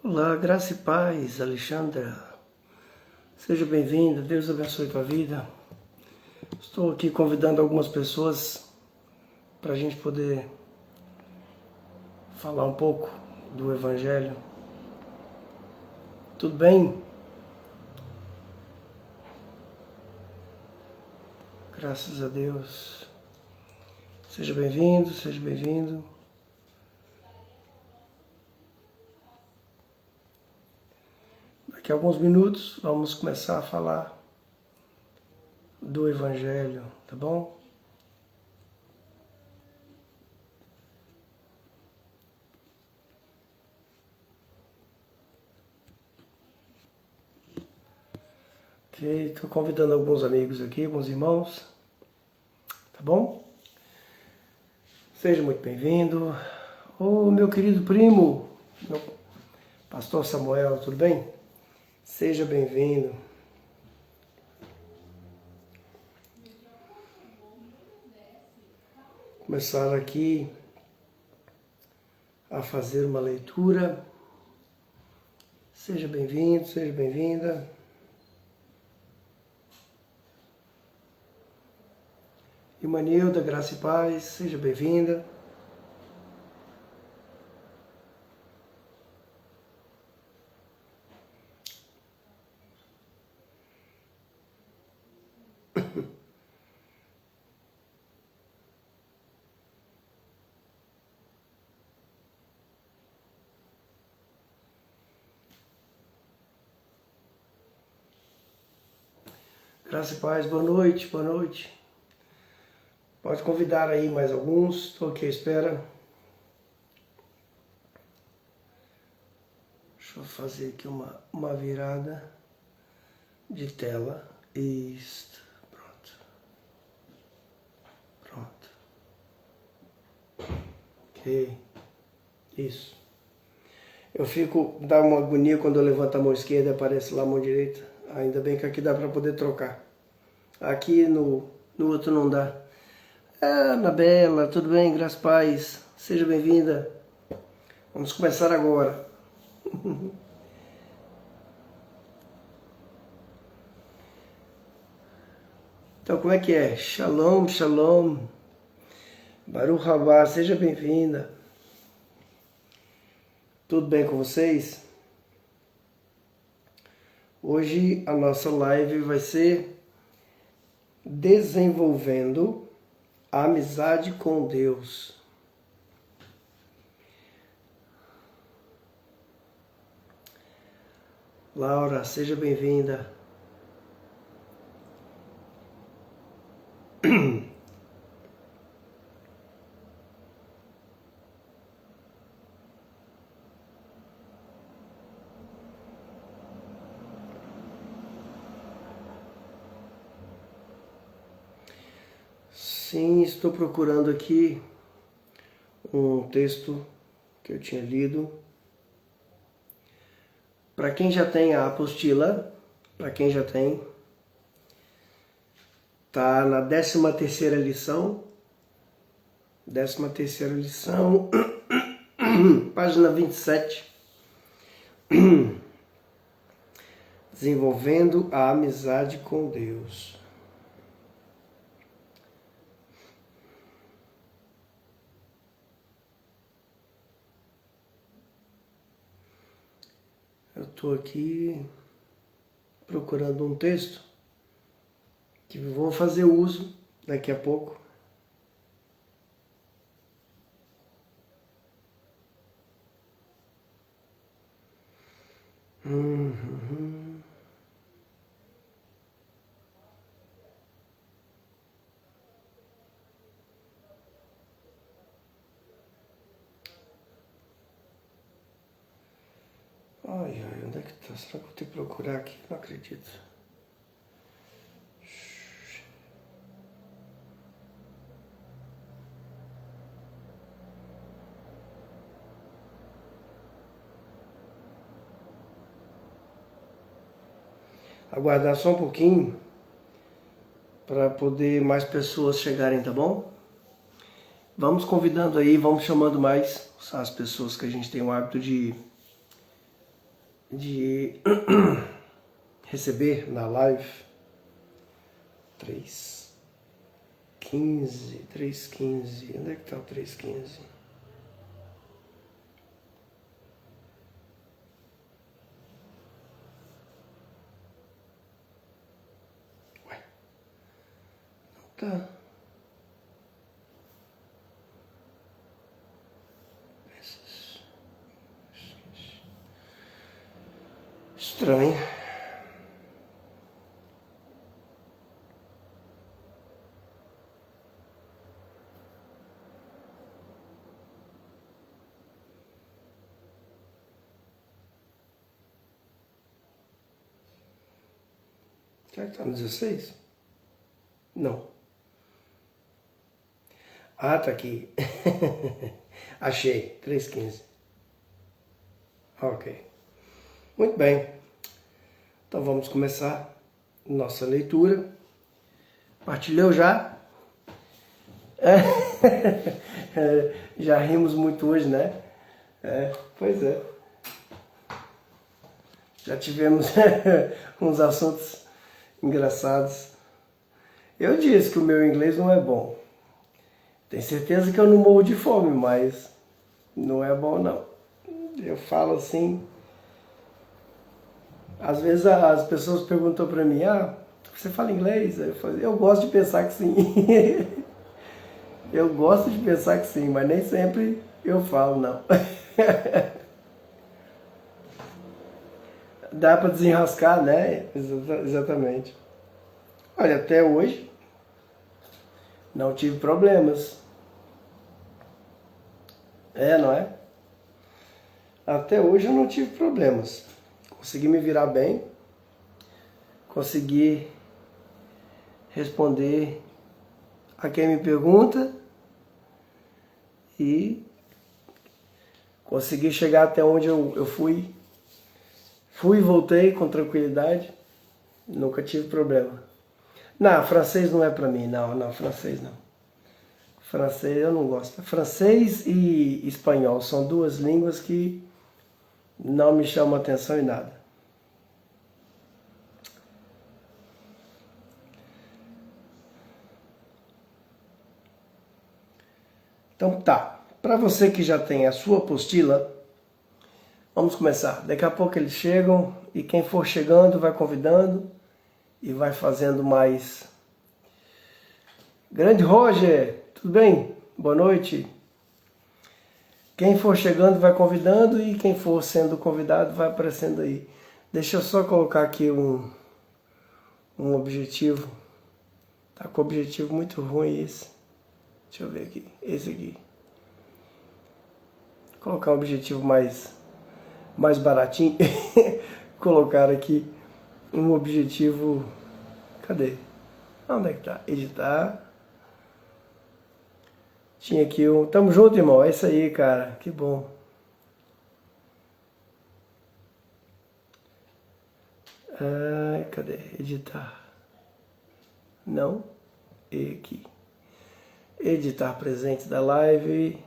Olá, graça e paz, Alexandra. Seja bem-vinda, Deus abençoe tua vida. Estou aqui convidando algumas pessoas para a gente poder falar um pouco do Evangelho. Tudo bem? Graças a Deus. Seja bem-vindo, seja bem-vindo. Daqui a alguns minutos vamos começar a falar do Evangelho, tá bom? Ok, estou convidando alguns amigos aqui, alguns irmãos, tá bom? Seja muito bem-vindo. Ô, meu querido primo, meu pastor Samuel, tudo bem? Seja bem-vindo. Começar aqui a fazer uma leitura. Seja bem-vindo, seja bem-vinda. Imanilda, graça e paz, seja bem-vinda. Graça e paz, boa noite, boa noite. Pode convidar aí mais alguns, estou aqui à espera. Deixa eu fazer aqui uma virada de tela. Isto, pronto. Ok, isso. Dá uma agonia quando eu levanto a mão esquerda e aparece lá a mão direita. Ainda bem que aqui dá para poder trocar. Aqui no outro não dá. Ah, Anabela, tudo bem? Graças a paz. Seja bem-vinda. Vamos começar agora. Então, como é que é? Shalom, shalom. Baruch Rabá, seja bem-vinda. Tudo bem com vocês? Hoje a nossa live vai ser desenvolvendo a amizade com Deus. Laura, seja bem-vinda. Sim, estou procurando aqui um texto que eu tinha lido. Para quem já tem a apostila, para quem já tem, tá na 13ª lição. 13ª lição, página 27. Desenvolvendo a amizade com Deus. Eu estou aqui procurando um texto que vou fazer uso daqui a pouco. Ai, onde é que tá? Será que eu vou ter que procurar aqui? Não acredito. Aguardar só um pouquinho para poder mais pessoas chegarem, tá bom? Vamos convidando aí, vamos chamando mais as pessoas que a gente tem o hábito de receber na live. 3:15. Onde é que tá o 3:15? Ué, não tá. Estranho. Será que tá no 16? Não. Ah, tá aqui. Achei. 3:15. Ok. Muito bem. Então vamos começar nossa leitura. Partilhou já? Já rimos muito hoje, né? Pois é. Já tivemos uns assuntos engraçados. Eu disse que o meu inglês não é bom. Tenho certeza que eu não morro de fome, mas não é bom não. Eu falo assim. Às vezes as pessoas perguntam pra mim, você fala inglês? Eu gosto de pensar que sim. Eu gosto de pensar que sim, mas nem sempre eu falo não. Dá pra desenrascar, né? Exatamente. Olha, até hoje não tive problemas. Não é? Até hoje eu não tive problemas. Consegui me virar bem. Consegui responder a quem me pergunta. E consegui chegar até onde eu fui. Fui e voltei com tranquilidade. Nunca tive problema. Não, francês não é pra mim. Não, francês não. Francês eu não gosto. Francês e espanhol são duas línguas que não me chamam atenção em nada. Então tá. Para você que já tem a sua apostila, vamos começar. Daqui a pouco eles chegam e quem for chegando vai convidando e vai fazendo mais. Grande Roger, tudo bem? Boa noite. Quem for chegando vai convidando e quem for sendo convidado vai aparecendo aí. Deixa eu só colocar aqui um objetivo. Tá com objetivo muito ruim esse. Deixa eu ver aqui. Esse aqui. Vou colocar um objetivo mais baratinho. Colocar aqui um objetivo. Cadê? Onde é que tá? Editar. Tinha aqui um. Tamo junto, irmão. É isso aí, cara. Que bom. Cadê? Editar. Não. E aqui. Editar presente da live.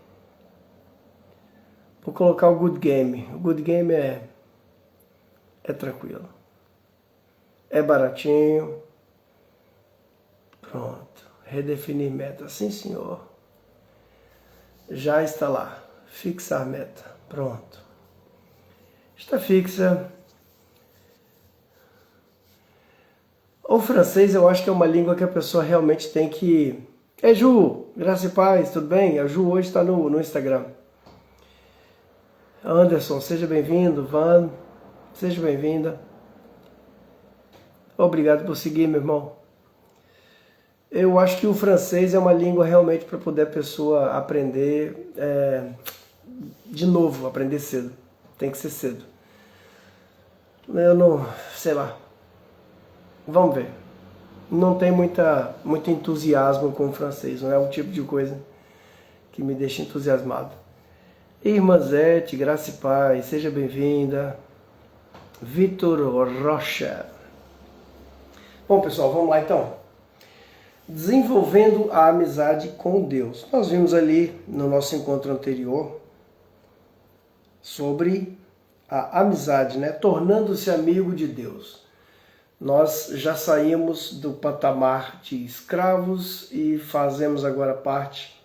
Vou colocar o Good Game. O Good Game é tranquilo. É baratinho. Pronto. Redefinir meta. Sim, senhor. Já está lá. Fixar meta. Pronto. Está fixa. O francês eu acho que é uma língua que a pessoa realmente tem que... Ju, graça e paz, tudo bem? A Ju hoje está no Instagram. Anderson, seja bem-vindo. Van, seja bem-vinda. Obrigado por seguir, meu irmão. Eu acho que o francês é uma língua realmente para poder a pessoa aprender de novo, aprender cedo. Tem que ser cedo. Eu não, sei lá. Vamos ver. Não tem muito entusiasmo com o francês, não é um tipo de coisa que me deixa entusiasmado. Irmã Zete, graça e paz, seja bem-vinda. Vitor Rocha. Bom, pessoal, vamos lá então. Desenvolvendo a amizade com Deus. Nós vimos ali no nosso encontro anterior sobre a amizade, né? Tornando-se amigo de Deus. Nós já saímos do patamar de escravos e fazemos agora parte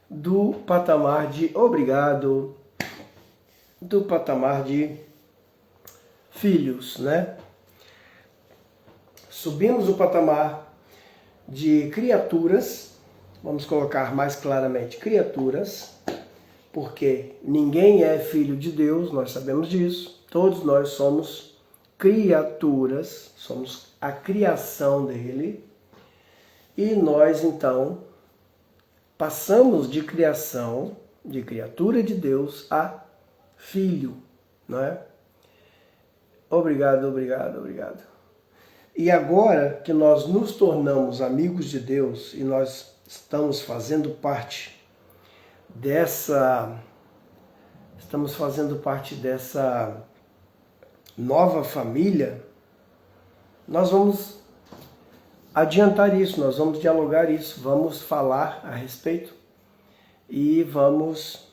do patamar de do patamar de filhos, né? Subimos o patamar de criaturas, vamos colocar mais claramente criaturas, porque ninguém é filho de Deus, nós sabemos disso, todos nós somos criaturas, somos a criação dele, e nós então passamos de criação, de criatura de Deus a filho, não é? Obrigado. E agora que nós nos tornamos amigos de Deus e nós estamos fazendo parte dessa nova família, nós vamos adiantar isso, nós vamos dialogar isso, vamos falar a respeito e vamos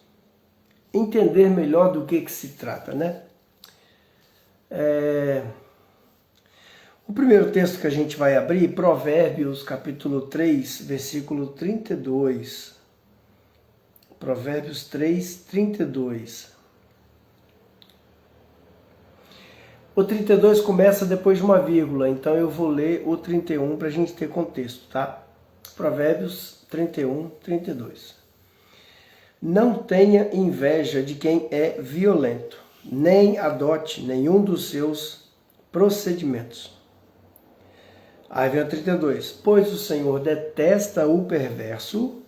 entender melhor do que se trata, né? O primeiro texto que a gente vai abrir, Provérbios capítulo 3, versículo 32. Provérbios 3, 32. O 32 começa depois de uma vírgula, então eu vou ler o 31 para a gente ter contexto, tá? Provérbios 31, 32. Não tenha inveja de quem é violento, nem adote nenhum dos seus procedimentos. Aí vem o 32. Pois o Senhor detesta o perverso,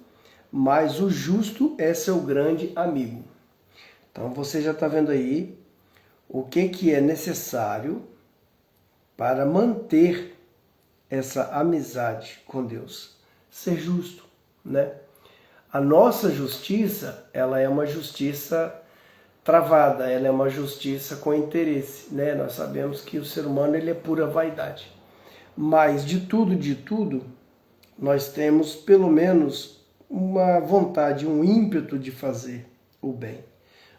mas o justo é seu grande amigo. Então você já está vendo aí o que é necessário para manter essa amizade com Deus. Ser justo, né? A nossa justiça, ela é uma justiça travada, ela é uma justiça com interesse, né? Nós sabemos que o ser humano ele é pura vaidade. Mas de tudo, nós temos pelo menos uma vontade, um ímpeto de fazer o bem,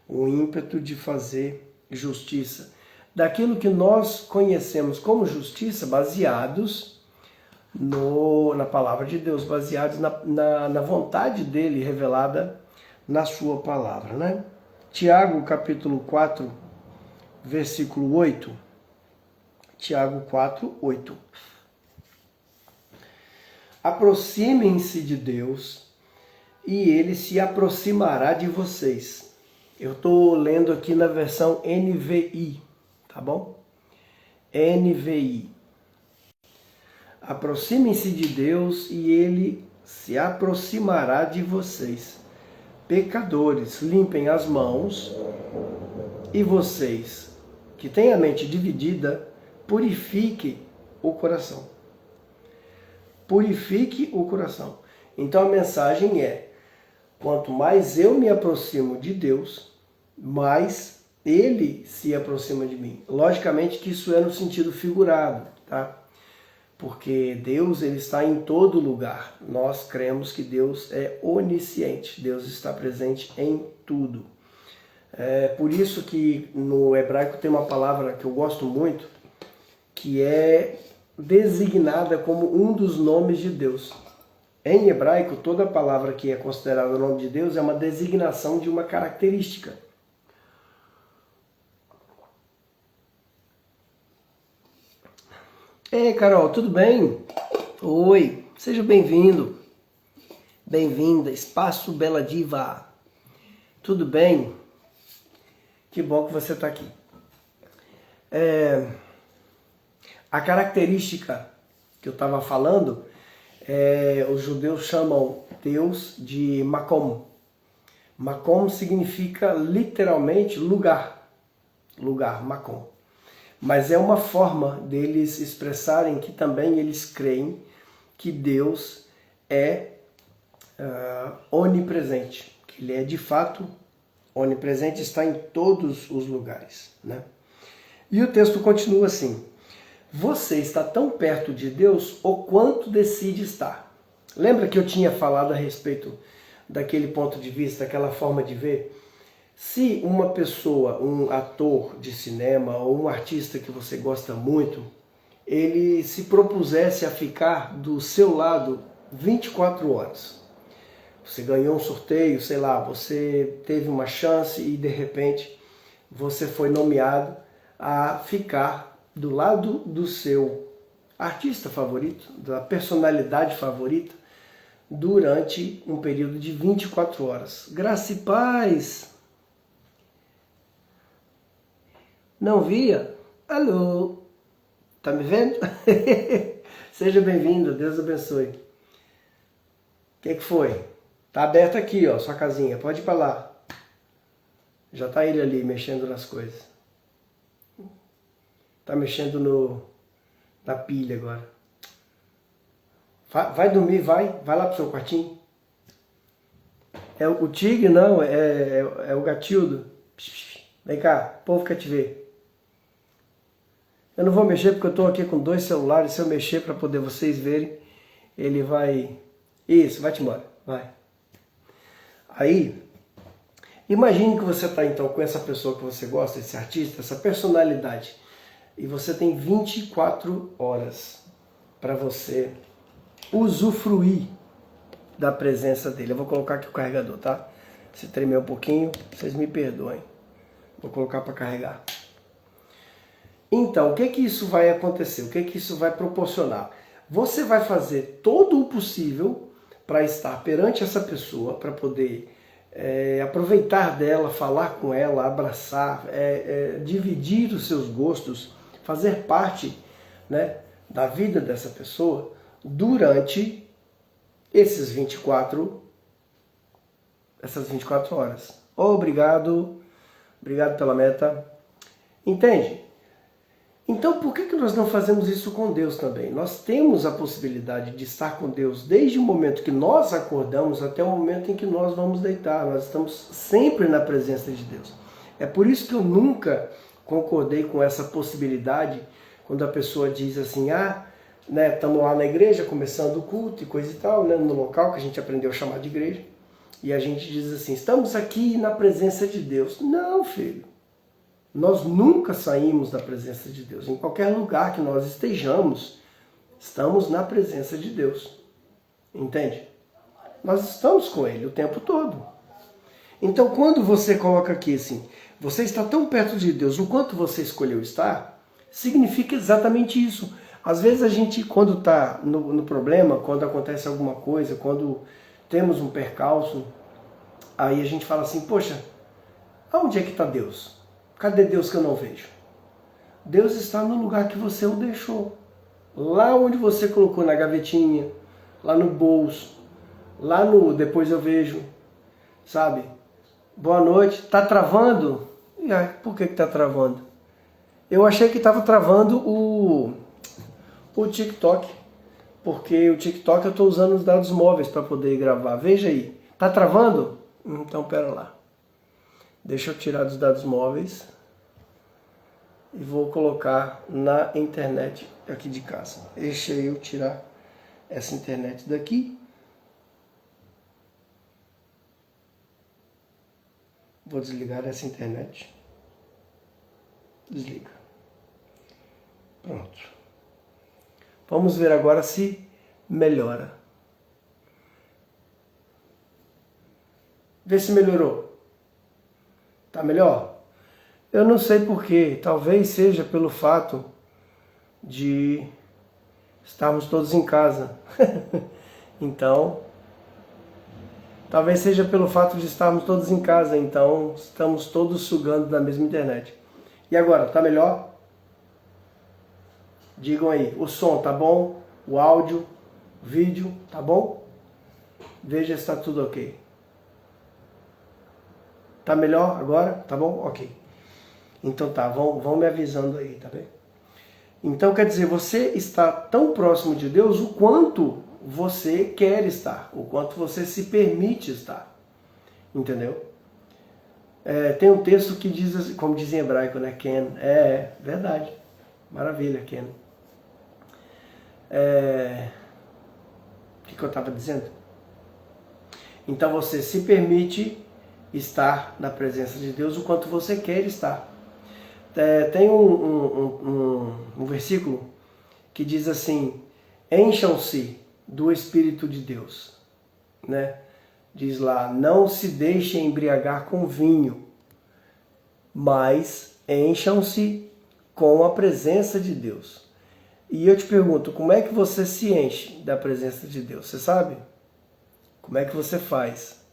um ímpeto de fazer justiça. Daquilo que nós conhecemos como justiça, baseados na palavra de Deus, baseados na vontade dele revelada na sua palavra, né? Tiago capítulo 4, versículo 8. Tiago 4, 8. Aproximem-se de Deus e ele se aproximará de vocês. Eu estou lendo aqui na versão NVI, tá bom? NVI. Aproximem-se de Deus e ele se aproximará de vocês. Pecadores, limpem as mãos, e vocês que têm a mente dividida, purifiquem o coração. Purifique o coração. Então a mensagem é: quanto mais eu me aproximo de Deus, mais Ele se aproxima de mim. Logicamente que isso é no sentido figurado, tá? Porque Deus ele está em todo lugar. Nós cremos que Deus é onisciente. Deus está presente em tudo. É por isso que no hebraico tem uma palavra que eu gosto muito, que é designada como um dos nomes de Deus. Em hebraico, toda palavra que é considerada o nome de Deus é uma designação de uma característica. Ei, Carol, tudo bem? Oi, seja bem-vindo. Bem-vinda, Espaço Bela Diva. Tudo bem? Que bom que você está aqui. A característica que eu estava falando, os judeus chamam Deus de Makom. Makom significa literalmente lugar. Lugar, Makom. Mas é uma forma deles expressarem que também eles creem que Deus é onipresente. Que Ele é de fato onipresente, está em todos os lugares, né? E o texto continua assim: você está tão perto de Deus o quanto decide estar. Lembra que eu tinha falado a respeito daquele ponto de vista, daquela forma de ver? Se uma pessoa, um ator de cinema ou um artista que você gosta muito, ele se propusesse a ficar do seu lado 24 horas. Você ganhou um sorteio, sei lá, você teve uma chance e de repente você foi nomeado a ficar do lado do seu artista favorito, da personalidade favorita, durante um período de 24 horas. Graça e paz! Não via? Alô? Tá me vendo? Seja bem-vindo, Deus abençoe. O que foi? Tá aberto aqui, ó, sua casinha, pode ir pra lá. Já tá ele ali mexendo nas coisas. Tá mexendo na pilha agora. Vai dormir, vai lá pro seu quartinho. É o tigre, não, é o Gatildo. Vem cá, o povo quer te ver. Eu não vou mexer porque eu estou aqui com 2 celulares. Se eu mexer para poder vocês verem, ele vai... Isso, vai-te embora, vai. Aí, imagine que você está então com essa pessoa que você gosta, esse artista, essa personalidade. E você tem 24 horas para você usufruir da presença dele. Eu vou colocar aqui o carregador, tá? Se tremer um pouquinho, vocês me perdoem. Vou colocar para carregar. Então, o que isso vai acontecer? O que isso vai proporcionar? Você vai fazer todo o possível para estar perante essa pessoa, para poder aproveitar dela, falar com ela, abraçar, dividir os seus gostos, fazer parte, né, da vida dessa pessoa durante essas 24 horas. Obrigado pela meta. Entende? Então, por que nós não fazemos isso com Deus também? Nós temos a possibilidade de estar com Deus desde o momento que nós acordamos até o momento em que nós vamos deitar. Nós estamos sempre na presença de Deus. É por isso que eu nunca concordei com essa possibilidade quando a pessoa diz assim, né, estamos lá na igreja, começando o culto e coisa e tal, né, no local que a gente aprendeu a chamar de igreja, e a gente diz assim, estamos aqui na presença de Deus. Não, filho. Nós nunca saímos da presença de Deus. Em qualquer lugar que nós estejamos, estamos na presença de Deus. Entende? Nós estamos com Ele o tempo todo. Então, quando você coloca aqui assim, você está tão perto de Deus, o quanto você escolheu estar, significa exatamente isso. Às vezes a gente, quando está no problema, quando acontece alguma coisa, quando temos um percalço, aí a gente fala assim, poxa, aonde é que está Deus? Cadê Deus que eu não vejo? Deus está no lugar que você o deixou. Lá onde você colocou na gavetinha, lá no bolso, lá no depois eu vejo, sabe? Boa noite. Tá travando? E aí, por que tá travando? Eu achei que estava travando o TikTok, porque o TikTok eu estou usando os dados móveis para poder gravar. Veja aí. Tá travando? Então, pera lá. Deixa eu tirar dos dados móveis e vou colocar na internet aqui de casa. Deixa eu tirar essa internet daqui. Vou desligar essa internet. Desliga. Pronto. Vamos ver agora se melhora. Vê se melhorou. Tá melhor? Eu não sei porquê. Talvez seja pelo fato de estarmos todos em casa. Então, talvez seja pelo fato de estarmos todos em casa. Então, estamos todos sugando da mesma internet. E agora, tá melhor? Digam aí, o som tá bom? O áudio, o vídeo, tá bom? Veja se está tudo ok. Tá melhor agora? Tá bom? Ok. Então tá, vão me avisando aí, tá bem? Então quer dizer, você está tão próximo de Deus o quanto você quer estar, o quanto você se permite estar. Entendeu? Tem um texto que diz, como diz em hebraico, né? Ken. Verdade. Maravilha, Ken. O que eu estava dizendo? Então você se permite estar na presença de Deus o quanto você quer estar. Tem um versículo que diz assim: encham-se do Espírito de Deus, né? Diz lá, não se deixem embriagar com vinho, mas encham-se com a presença de Deus. E eu te pergunto, como é que você se enche da presença de Deus? Você sabe? Como é que você faz?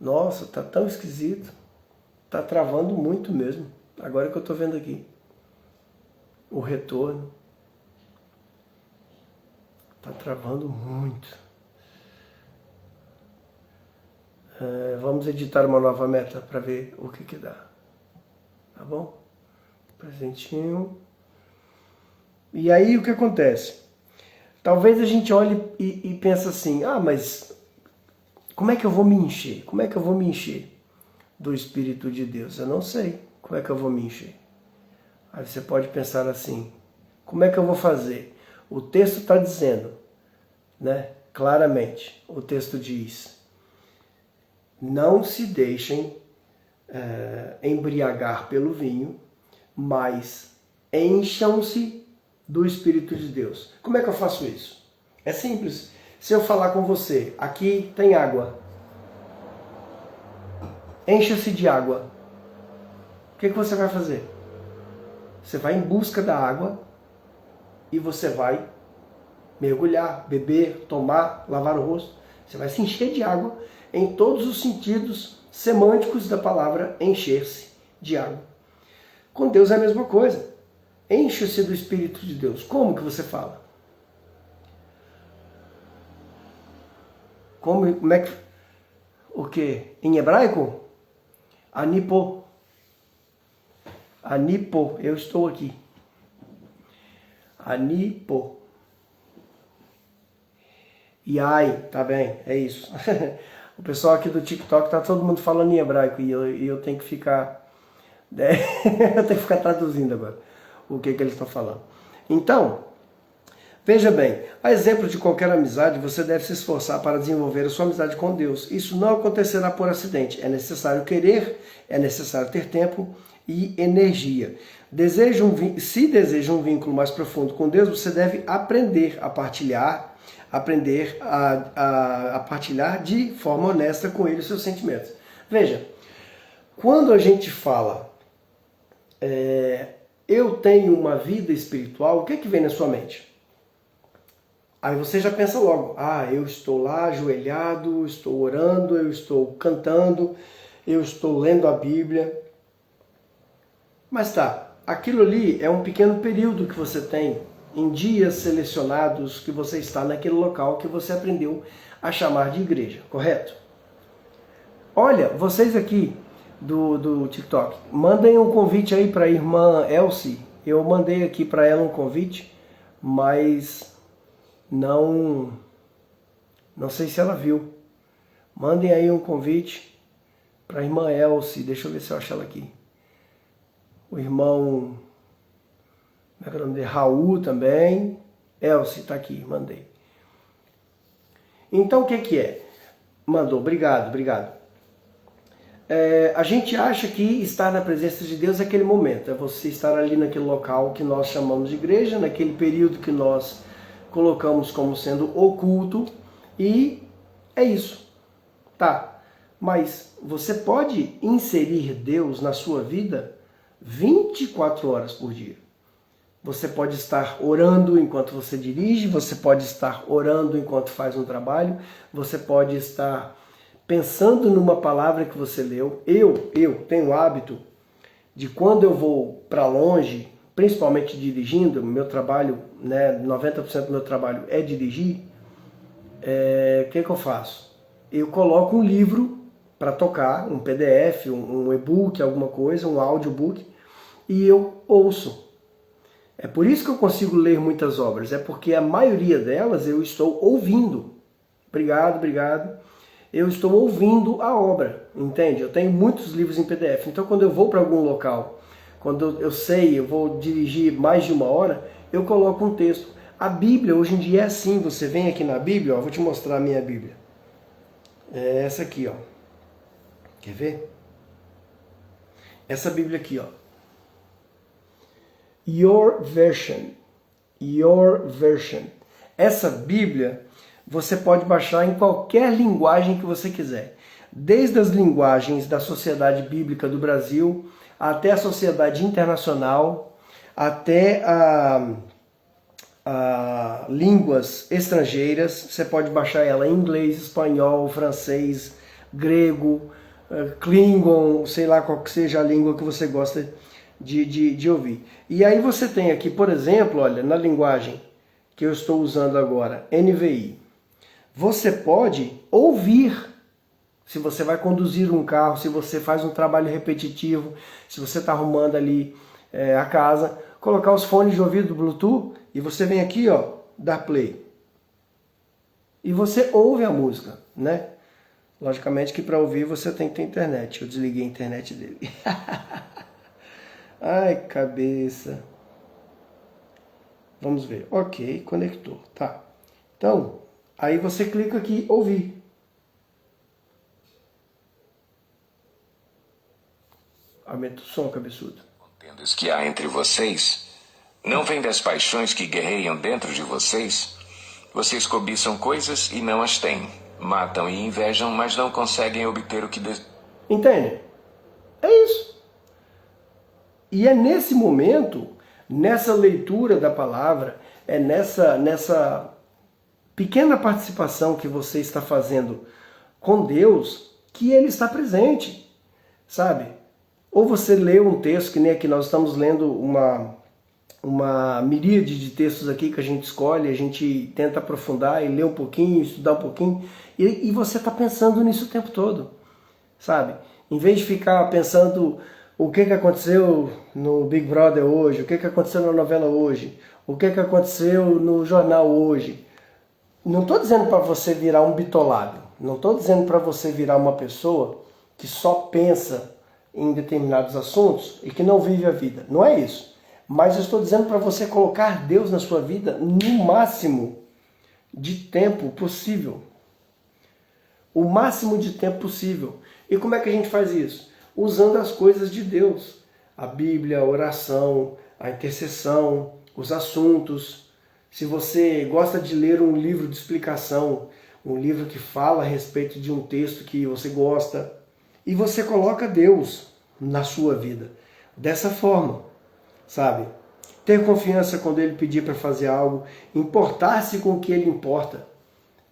Nossa, tá tão esquisito. Tá travando muito mesmo. Agora que eu tô vendo aqui. O retorno. Tá travando muito. Vamos editar uma nova meta para ver o que dá. Tá bom? Presentinho. E aí o que acontece? Talvez a gente olhe e pense assim, mas como é que eu vou me encher? Como é que eu vou me encher do Espírito de Deus? Eu não sei como é que eu vou me encher. Aí você pode pensar assim, como é que eu vou fazer? O texto está dizendo, né, claramente, o texto diz, não se deixem embriagar pelo vinho, mas encham-se do Espírito de Deus. Como é que eu faço isso? É simples. Se eu falar com você, aqui tem água. Encha-se de água. O que você vai fazer? Você vai em busca da água e você vai mergulhar, beber, tomar, lavar o rosto. Você vai se encher de água em todos os sentidos semânticos da palavra encher-se de água. Com Deus é a mesma coisa. Enche-se do Espírito de Deus. Como que você fala? Como é que... O quê? Em hebraico? Anipo. Anipo, eu estou aqui. Anipo. Yai, tá bem, é isso. O pessoal aqui do TikTok tá todo mundo falando em hebraico e eu tenho que ficar... eu tenho que ficar traduzindo agora o que eles estão falando. Então, veja bem, a exemplo de qualquer amizade, você deve se esforçar para desenvolver a sua amizade com Deus. Isso não acontecerá por acidente. É necessário querer, é necessário ter tempo e energia. Se deseja um vínculo mais profundo com Deus, você deve aprender a partilhar, a partilhar de forma honesta com Ele os seus sentimentos. Veja, quando a gente fala eu tenho uma vida espiritual, o que vem na sua mente? Aí você já pensa logo, eu estou lá ajoelhado, estou orando, eu estou cantando, eu estou lendo a Bíblia. Mas tá, aquilo ali é um pequeno período que você tem em dias selecionados que você está naquele local que você aprendeu a chamar de igreja, correto? Olha, vocês aqui do TikTok, mandem um convite aí para a irmã Elsie. Eu mandei aqui para ela um convite, mas não sei se ela viu. Mandem aí um convite para a irmã Elsie. Deixa eu ver se eu acho ela aqui. O irmão, como é que é o nome dele? Raul também. Elsie, tá aqui, mandei. Então o que é? Mandou, obrigado. A gente acha que estar na presença de Deus é aquele momento, é você estar ali naquele local que nós chamamos de igreja, naquele período que nós colocamos como sendo oculto, e é isso, tá? Mas você pode inserir Deus na sua vida 24 horas por dia. Você pode estar orando enquanto você dirige, você pode estar orando enquanto faz um trabalho, você pode estar pensando numa palavra que você leu. Eu tenho o hábito de, quando eu vou para longe, principalmente dirigindo, meu trabalho, né, 90% do meu trabalho é dirigir, o que eu faço? Eu coloco um livro para tocar, um PDF, um e-book, alguma coisa, um audiobook, e eu ouço. É por isso que eu consigo ler muitas obras, é porque a maioria delas eu estou ouvindo. Obrigado. Eu estou ouvindo a obra, entende? Eu tenho muitos livros em PDF, então quando eu vou para algum local, quando eu vou dirigir mais de 1 hora, eu coloco um texto. A Bíblia hoje em dia é assim, você vem aqui na Bíblia, ó, vou te mostrar a minha Bíblia. É essa aqui, ó. Quer ver? Essa Bíblia aqui, ó. Your Version. Essa Bíblia você pode baixar em qualquer linguagem que você quiser. Desde as linguagens da Sociedade Bíblica do Brasil, até a Sociedade Internacional, até a línguas estrangeiras. Você pode baixar ela em inglês, espanhol, francês, grego, Klingon, sei lá qual que seja a língua que você gosta de ouvir. E aí você tem aqui, por exemplo, olha, na linguagem que eu estou usando agora, NVI. Você pode ouvir, se você vai conduzir um carro, se você faz um trabalho repetitivo, se você está arrumando ali a casa, colocar os fones de ouvido do Bluetooth e você vem aqui, ó, dar play. E você ouve a música, né? Logicamente que para ouvir você tem que ter internet. Eu desliguei a internet dele. Ai, cabeça. Vamos ver. Ok, conectou. Tá. Então, aí você clica aqui, ouvir. Aumenta o som, cabeçudo. Contendas que há entre vocês, não vem das paixões que guerreiam dentro de vocês? Vocês cobiçam coisas e não as têm. Matam e invejam, mas não conseguem obter o que desejam. Entende? É isso. E é nesse momento, nessa leitura da palavra, é nessa pequena participação que você está fazendo com Deus, que Ele está presente, sabe? Ou você lê um texto, que nem aqui nós estamos lendo uma miríade de textos aqui que a gente escolhe, a gente tenta aprofundar e ler um pouquinho, estudar um pouquinho, e você está pensando nisso o tempo todo, sabe? Em vez de ficar pensando o que aconteceu no Big Brother hoje, o que aconteceu na novela hoje, o que aconteceu no jornal hoje. Não estou dizendo para você virar um bitolado, não estou dizendo para você virar uma pessoa que só pensa em determinados assuntos e que não vive a vida. Não é isso. Mas eu estou dizendo para você colocar Deus na sua vida no máximo de tempo possível. O máximo de tempo possível. E como é que a gente faz isso? Usando as coisas de Deus. A Bíblia, a oração, a intercessão, os assuntos. Se você gosta de ler um livro de explicação, um livro que fala a respeito de um texto que você gosta, e você coloca Deus na sua vida. Dessa forma, sabe? Ter confiança quando Ele pedir para fazer algo, importar-se com o que Ele importa,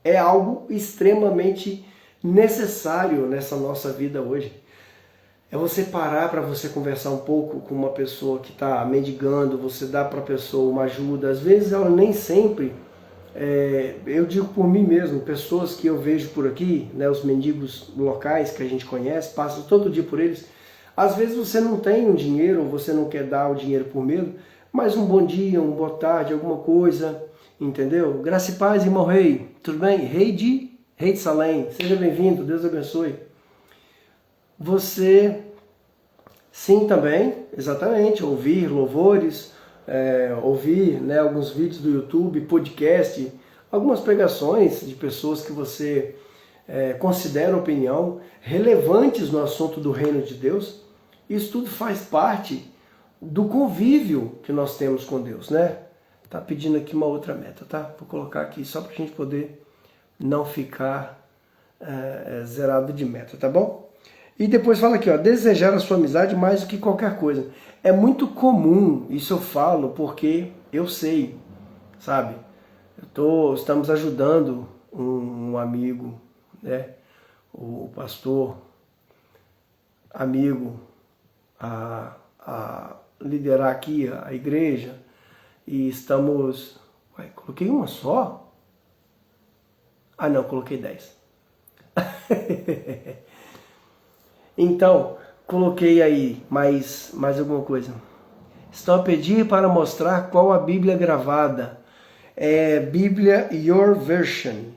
é algo extremamente necessário nessa nossa vida hoje. É você parar para você conversar um pouco com uma pessoa que está mendigando, você dá para a pessoa uma ajuda. Às vezes ela nem sempre, eu digo por mim mesmo, pessoas que eu vejo por aqui, né, os mendigos locais que a gente conhece, passa todo dia por eles. Às vezes você não tem um dinheiro, ou você não quer dar o dinheiro por medo, mas um bom dia, uma boa tarde, alguma coisa, entendeu? Graça e paz, irmão Rei, tudo bem? Rei de Salém, seja bem-vindo, Deus abençoe. Você, sim, também, exatamente, ouvir louvores, ouvir, né, alguns vídeos do YouTube, podcast, algumas pregações de pessoas que você consideram opinião, relevantes no assunto do reino de Deus. Isso tudo faz parte do convívio que nós temos com Deus, né? Tá pedindo aqui uma outra meta, tá? Vou colocar aqui só para a gente poder não ficar zerado de meta, tá bom? E depois fala aqui, ó, desejar a sua amizade mais do que qualquer coisa. É muito comum, isso eu falo porque eu sei, sabe? Estamos ajudando um amigo, né? O pastor amigo a liderar aqui a igreja, e estamos... Ué, coloquei uma só? Ah não, coloquei 10. Então, coloquei aí mais alguma coisa. Estão a pedir para mostrar qual a Bíblia gravada. É Bíblia Your Version.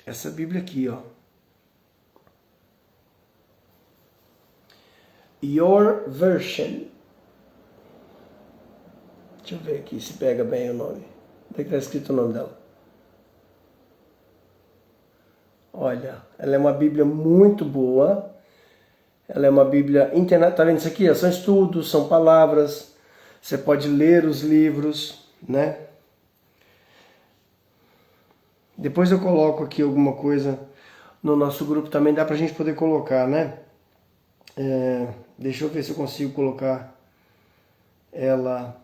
Essa Bíblia aqui, ó. Your Version. Deixa eu ver aqui se pega bem o nome. Onde é que está escrito o nome dela? Olha, ela é uma Bíblia muito boa. Ela é uma Bíblia internacional. Tá vendo isso aqui? São estudos, são palavras. Você pode ler os livros, né? Depois eu coloco aqui alguma coisa no nosso grupo também. Dá pra gente poder colocar, né? Deixa eu ver se eu consigo colocar ela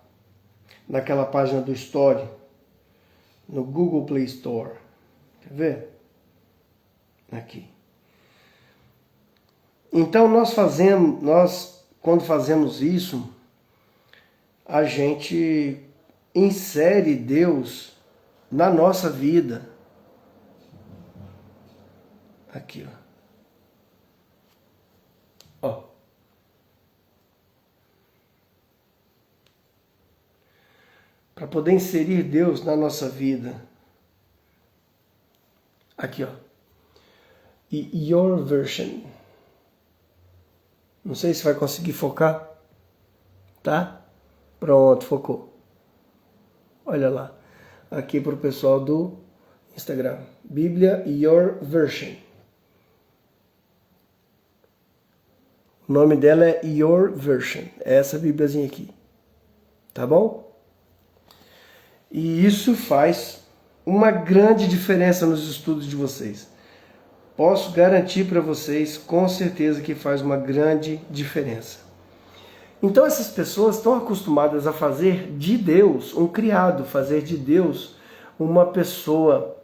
naquela página do Story, no Google Play Store. Quer ver? Aqui. Então nós quando fazemos isso, a gente insere Deus na nossa vida. Aqui, ó. Para poder inserir Deus na nossa vida. Aqui, ó. E Your Version. Não sei se vai conseguir focar. Tá? Pronto, focou. Olha lá. Aqui para o pessoal do Instagram. Bíblia Your Version. O nome dela é Your Version. É essa bíbliazinha aqui. Tá bom? E isso faz uma grande diferença nos estudos de vocês. Posso garantir para vocês, com certeza, que faz uma grande diferença. Então essas pessoas estão acostumadas a fazer de Deus um criado, fazer de Deus uma pessoa.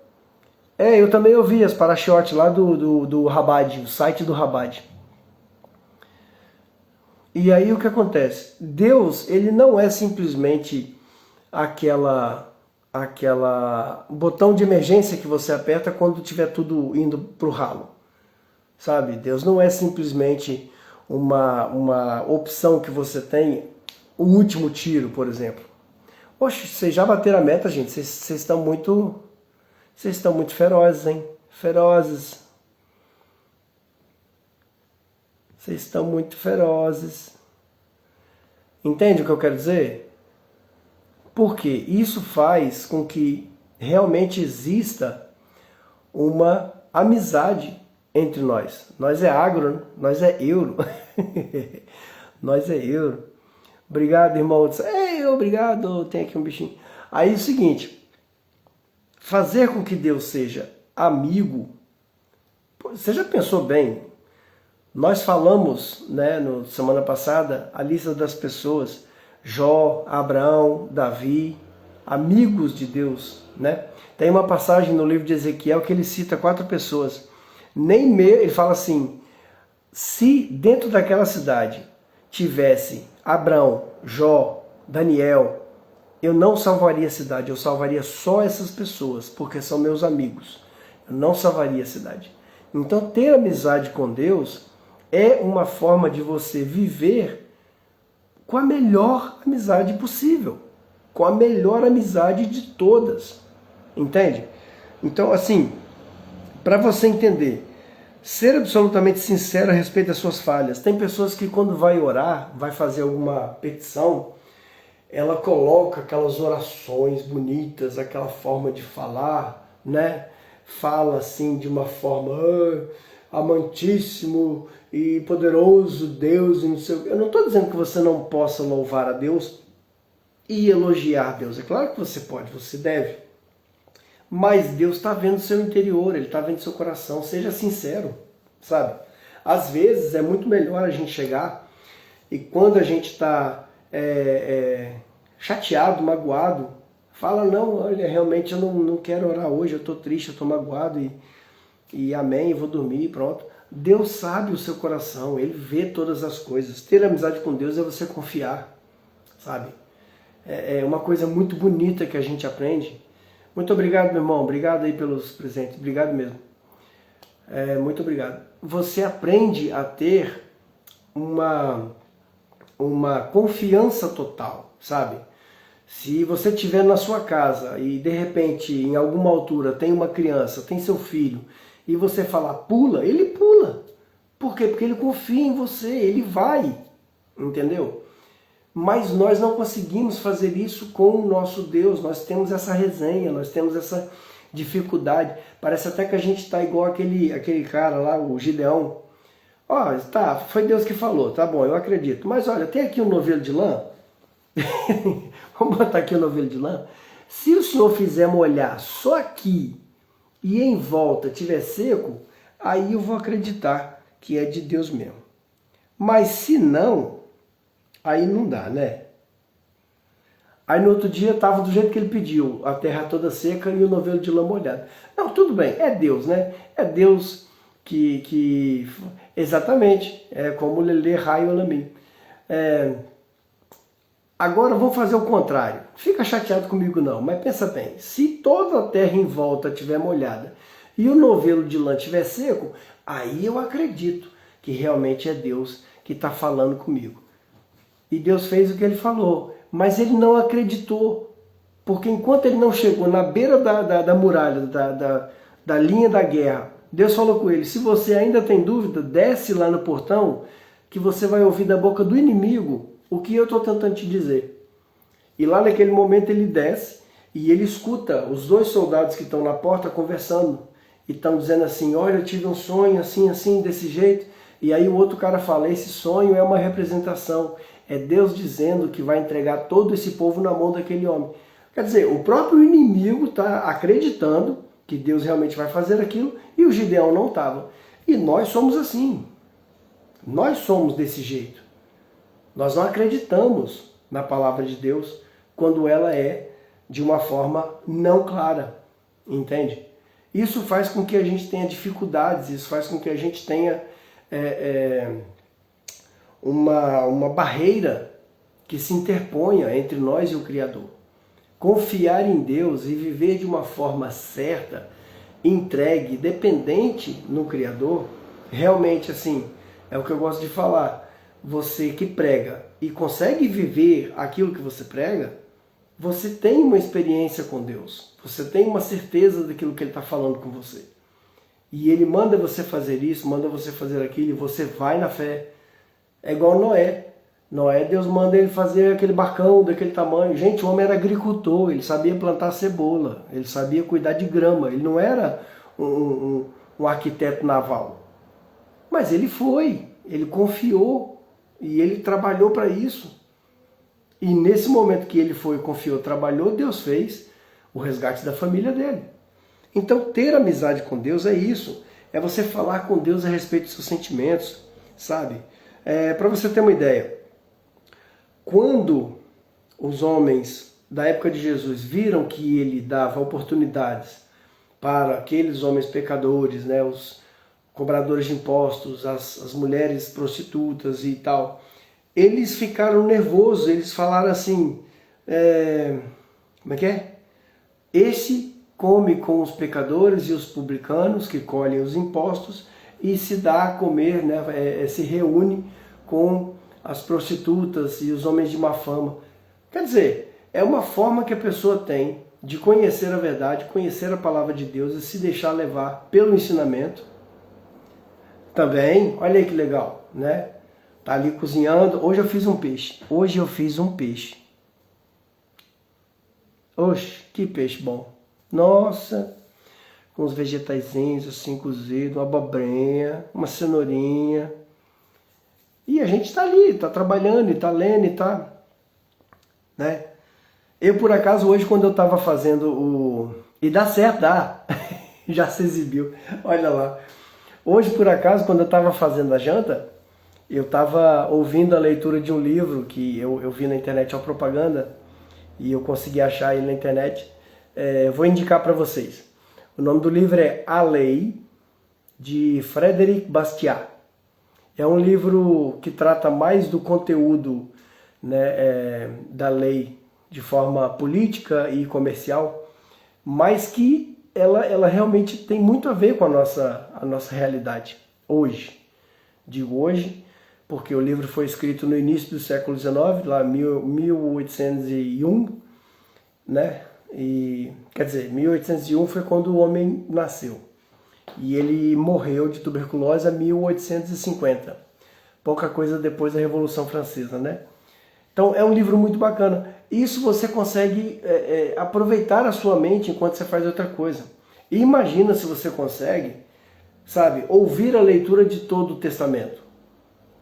Eu também ouvi as parashot lá do Rabad, o site do Rabad. E aí o que acontece? Deus, ele não é simplesmente aquela botão de emergência que você aperta quando tiver tudo indo pro ralo. Sabe? Deus não é simplesmente uma opção que você tem, o último tiro, por exemplo. Oxe, vocês já bateram a meta, gente. Vocês estão muito ferozes, hein? Ferozes. Vocês estão muito ferozes. Entende o que eu quero dizer? Porque isso faz com que realmente exista uma amizade entre nós. Nós é agro, né? Nós é euro. Nós é euro. Obrigado, irmão. Obrigado, tem aqui um bichinho. Aí é o seguinte, fazer com que Deus seja amigo, você já pensou bem? Nós falamos, né, semana passada, a lista das pessoas, Jó, Abraão, Davi, amigos de Deus, né? Tem uma passagem no livro de Ezequiel que ele cita 4 pessoas. Ele fala assim, se dentro daquela cidade tivesse Abraão, Jó, Daniel, eu não salvaria a cidade, eu salvaria só essas pessoas, porque são meus amigos. Eu não salvaria a cidade. Então ter amizade com Deus é uma forma de você viver com a melhor amizade possível, com a melhor amizade de todas, entende? Então, assim, para você entender, ser absolutamente sincero a respeito das suas falhas. Tem pessoas que quando vai orar, vai fazer alguma petição, ela coloca aquelas orações bonitas, aquela forma de falar, né? fala assim de uma forma amantíssimo e poderoso Deus e não sei o quê. Eu não estou dizendo que você não possa louvar a Deus e elogiar Deus. É claro que você pode, você deve. Mas Deus está vendo o seu interior, Ele está vendo o seu coração. Seja sincero, sabe? Às vezes é muito melhor a gente chegar e quando a gente está chateado, magoado, fala, não, olha, realmente eu não quero orar hoje, eu estou triste, eu estou magoado e amém, eu vou dormir, pronto. Deus sabe o seu coração, Ele vê todas as coisas. Ter amizade com Deus é você confiar, sabe? É uma coisa muito bonita que a gente aprende. Muito obrigado, meu irmão, obrigado aí pelos presentes, obrigado mesmo. Muito obrigado. Você aprende a ter uma confiança total, sabe? Se você estiver na sua casa e de repente em alguma altura tem uma criança, tem seu filho, e você falar pula, ele pula. Por quê? Porque ele confia em você, ele vai, entendeu? Mas nós não conseguimos fazer isso com o nosso Deus, nós temos essa resenha, nós temos essa dificuldade. Parece até que a gente está igual aquele cara lá, o Gideão. Tá, foi Deus que falou, tá bom, eu acredito. Mas olha, tem aqui um novelo de lã. Vamos botar aqui o novelo de lã. Se o senhor fizer molhar só aqui e em volta tiver seco, aí eu vou acreditar que é de Deus mesmo. Mas se não, aí não dá, né? Aí no outro dia estava do jeito que ele pediu, a terra toda seca e o novelo de lã molhado. Não, tudo bem, é Deus, né? É Deus que exatamente, é como Lele Raio Alamin. Agora vamos fazer o contrário. Fica chateado comigo não, mas pensa bem. Se toda a terra em volta estiver molhada e o novelo de lã estiver seco, aí eu acredito que realmente é Deus que está falando comigo. E Deus fez o que Ele falou, mas ele não acreditou. Porque enquanto ele não chegou na beira da muralha, da linha da guerra, Deus falou com ele, se você ainda tem dúvida, desce lá no portão, que você vai ouvir da boca do inimigo o que eu estou tentando te dizer. E lá naquele momento ele desce e ele escuta os dois soldados que estão na porta conversando. E estão dizendo assim, olha, eu tive um sonho assim, assim, desse jeito. E aí o outro cara fala, esse sonho é uma representação. É Deus dizendo que vai entregar todo esse povo na mão daquele homem. Quer dizer, o próprio inimigo está acreditando que Deus realmente vai fazer aquilo e o Gideão não estava. E nós somos assim. Nós somos desse jeito. Nós não acreditamos na palavra de Deus quando ela é de uma forma não clara. Entende? Isso faz com que a gente tenha dificuldades, isso faz com que a gente tenha uma barreira que se interponha entre nós e o Criador. Confiar em Deus e viver de uma forma certa, entregue, dependente no Criador, realmente assim, é o que eu gosto de falar. Você que prega e consegue viver aquilo que você prega, você tem uma experiência com Deus. Você tem uma certeza daquilo que Ele está falando com você. E Ele manda você fazer isso, manda você fazer aquilo, e você vai na fé. É igual Noé. Noé, Deus manda ele fazer aquele barcão daquele tamanho. Gente, o homem era agricultor, ele sabia plantar cebola, ele sabia cuidar de grama, ele não era um arquiteto naval. Mas ele foi, ele confiou e ele trabalhou para isso. E nesse momento que ele foi, confiou, trabalhou, Deus fez o resgate da família dele. Então ter amizade com Deus é isso, é você falar com Deus a respeito dos seus sentimentos, sabe? Para você ter uma ideia, quando os homens da época de Jesus viram que ele dava oportunidades para aqueles homens pecadores, né, os cobradores de impostos, as mulheres prostitutas e tal, eles ficaram nervosos, eles falaram assim, como é que é? Esse come com os pecadores e os publicanos que colhem os impostos e se dá a comer, né, se reúne com as prostitutas e os homens de má fama. Quer dizer, é uma forma que a pessoa tem de conhecer a verdade, conhecer a palavra de Deus e se deixar levar pelo ensinamento. Também, olha aí que legal, né? Tá ali cozinhando. Hoje eu fiz um peixe. Oxe, que peixe bom. Nossa, uns vegetaizinhos assim cozidos, uma abobrinha, uma cenourinha. E a gente está ali, está trabalhando, está lendo, está... Né? Eu, por acaso, hoje, quando eu estava fazendo o... E dá certo, dá. Já se exibiu. Olha lá. Hoje, por acaso, quando eu estava fazendo a janta, eu estava ouvindo a leitura de um livro que eu vi na internet, uma propaganda, e eu consegui achar ele na internet. Vou indicar para vocês. O nome do livro é A Lei, de Frédéric Bastiat. É um livro que trata mais do conteúdo, né, da lei de forma política e comercial, mas que ela realmente tem muito a ver com a nossa realidade hoje. Digo hoje, porque o livro foi escrito no início do século XIX, lá 1801, né? Quer dizer, 1801 foi quando o homem nasceu. E ele morreu de tuberculose em 1850. Pouca coisa depois da Revolução Francesa, né? Então é um livro muito bacana. Isso você consegue aproveitar a sua mente enquanto você faz outra coisa. E imagina se você consegue, sabe, ouvir a leitura de todo o Testamento.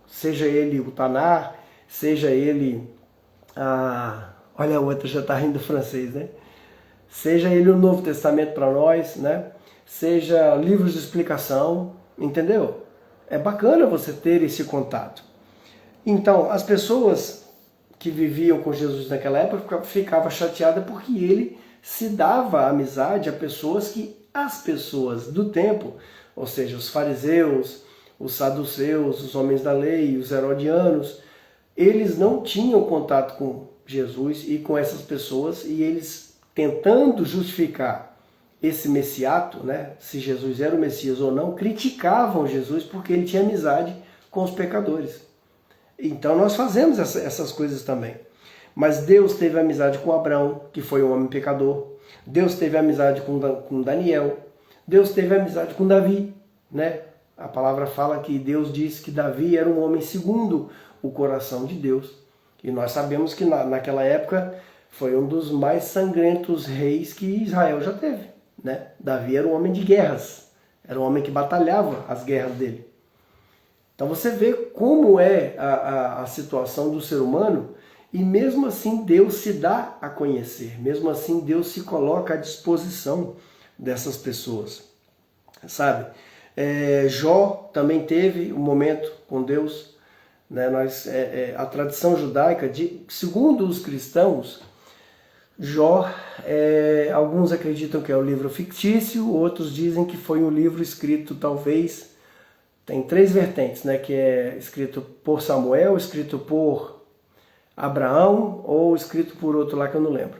Seja ele o Tanar, seja ele olha, a outra já está rindo francês, né? Seja ele o Novo Testamento para nós, né? Seja livros de explicação, entendeu? É bacana você ter esse contato. Então, as pessoas que viviam com Jesus naquela época ficavam chateadas porque ele se dava amizade a pessoas que as pessoas do tempo, ou seja, os fariseus, os saduceus, os homens da lei, os herodianos, eles não tinham contato com Jesus e com essas pessoas, e eles tentando justificar esse messiato, né, se Jesus era o Messias ou não, criticavam Jesus porque ele tinha amizade com os pecadores. Então nós fazemos essas coisas também. Mas Deus teve amizade com Abraão, que foi um homem pecador. Deus teve amizade com Daniel. Deus teve amizade com Davi, né? A palavra fala que Deus disse que Davi era um homem segundo o coração de Deus. E nós sabemos que naquela época foi um dos mais sangrentos reis que Israel já teve, né? Davi era um homem de guerras. Era um homem que batalhava as guerras dele. Então você vê como é a situação do ser humano, e mesmo assim Deus se dá a conhecer, mesmo assim Deus se coloca à disposição dessas pessoas, sabe? Jó também teve um momento com Deus, né? A tradição judaica, segundo os cristãos, Jó, alguns acreditam que é um livro fictício, outros dizem que foi um livro escrito talvez... Tem 3 vertentes, né, que é escrito por Samuel, escrito por Abraão ou escrito por outro lá que eu não lembro.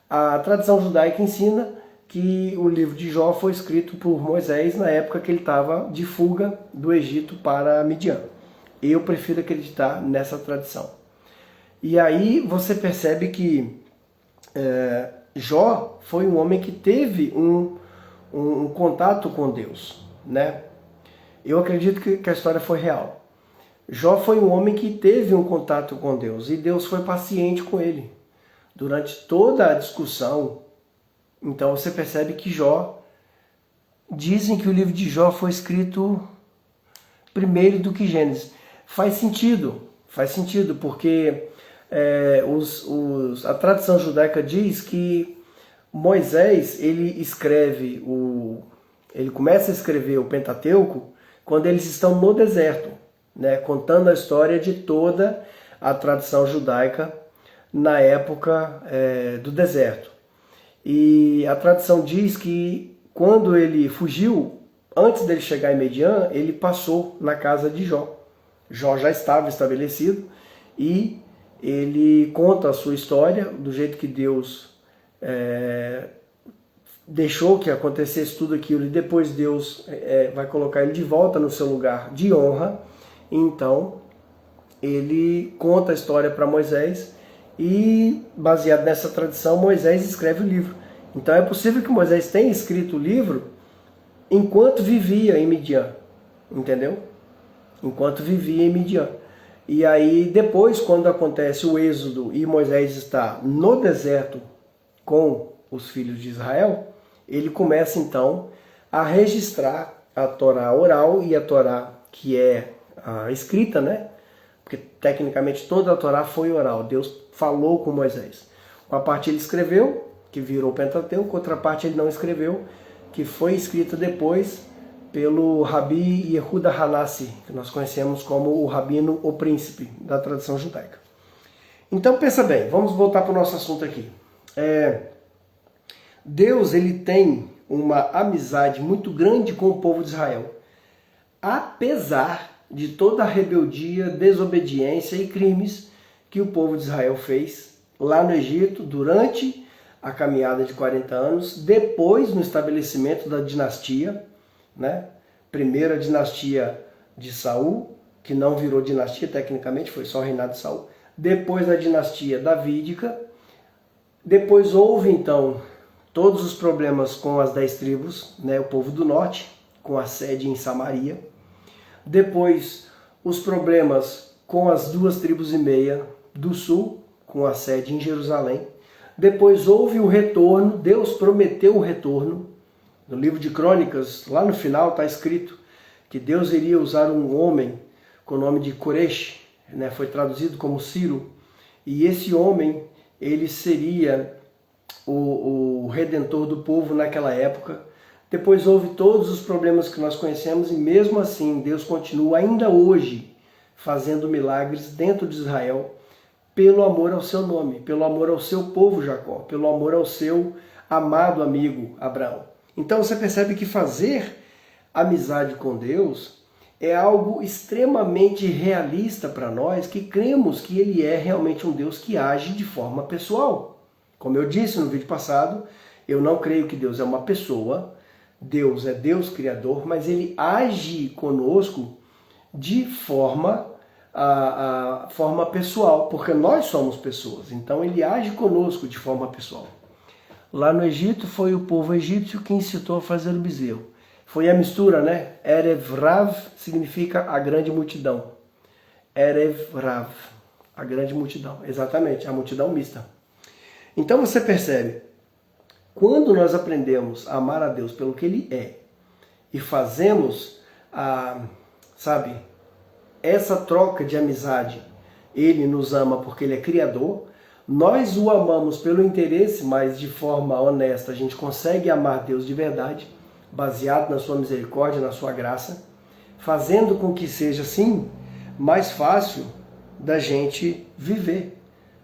A tradição judaica ensina que o livro de Jó foi escrito por Moisés na época que ele estava de fuga do Egito para Midian. Eu prefiro acreditar nessa tradição. E aí você percebe que Jó foi um homem que teve um contato com Deus, né? Eu acredito que a história foi real. Jó foi um homem que teve um contato com Deus e Deus foi paciente com ele durante toda a discussão. Então você percebe que Jó, dizem que o livro de Jó foi escrito primeiro do que Gênesis. Faz sentido porque a tradição judaica diz que Moisés ele começa a escrever o Pentateuco quando eles estão no deserto, né, contando a história de toda a tradição judaica na época do deserto. E a tradição diz que quando ele fugiu, antes dele chegar em Midian, ele passou na casa de Jó. Jó já estava estabelecido e ele conta a sua história do jeito que Deus deixou que acontecesse tudo aquilo, e depois Deus vai colocar ele de volta no seu lugar de honra. Então ele conta a história para Moisés e, baseado nessa tradição, Moisés escreve o livro. Então é possível que Moisés tenha escrito o livro enquanto vivia em Midian, entendeu? Enquanto vivia em Midian. E aí depois, quando acontece o êxodo e Moisés está no deserto com os filhos de Israel, ele começa então a registrar a Torá oral e a Torá que é a escrita, né? Porque tecnicamente toda a Torá foi oral. Deus falou com Moisés. Uma parte ele escreveu, que virou o Pentateuco, outra parte ele não escreveu, que foi escrita depois pelo Rabi Yehuda Hanassi, que nós conhecemos como o Rabino, o Príncipe, da tradição judaica. Então pensa bem, vamos voltar para o nosso assunto aqui. Deus ele tem uma amizade muito grande com o povo de Israel, apesar de toda a rebeldia, desobediência e crimes que o povo de Israel fez lá no Egito durante a caminhada de 40 anos, depois no estabelecimento da dinastia, né? Primeira dinastia de Saul, que não virou dinastia tecnicamente, foi só o reinado de Saul. Depois da dinastia davídica. Depois houve então todos os problemas com as 10 tribos, né? O povo do norte, com a sede em Samaria. Depois os problemas com as 2 tribos e meia do sul, com a sede em Jerusalém. Depois houve o retorno, Deus prometeu o retorno. No livro de Crônicas, lá no final está escrito que Deus iria usar um homem com o nome de Coresh, né? Foi traduzido como Ciro, e esse homem ele seria o redentor do povo naquela época. Depois houve todos os problemas que nós conhecemos e mesmo assim Deus continua ainda hoje fazendo milagres dentro de Israel pelo amor ao seu nome, pelo amor ao seu povo Jacó, pelo amor ao seu amado amigo Abraão. Então você percebe que fazer amizade com Deus é algo extremamente realista para nós que cremos que Ele é realmente um Deus que age de forma pessoal. Como eu disse no vídeo passado, eu não creio que Deus é uma pessoa, Deus é Deus Criador, mas Ele age conosco de forma pessoal, porque nós somos pessoas, então Ele age conosco de forma pessoal. Lá no Egito foi o povo egípcio que incitou a fazer o bezerro. Foi a mistura, né? Erev Rav significa a grande multidão. Erev Rav, a grande multidão. Exatamente, a multidão mista. Então você percebe, quando nós aprendemos a amar a Deus pelo que Ele é e fazemos, essa troca de amizade, Ele nos ama porque Ele é Criador, nós o amamos pelo interesse, mas de forma honesta a gente consegue amar Deus de verdade, baseado na sua misericórdia, na sua graça, fazendo com que seja, assim, mais fácil da gente viver.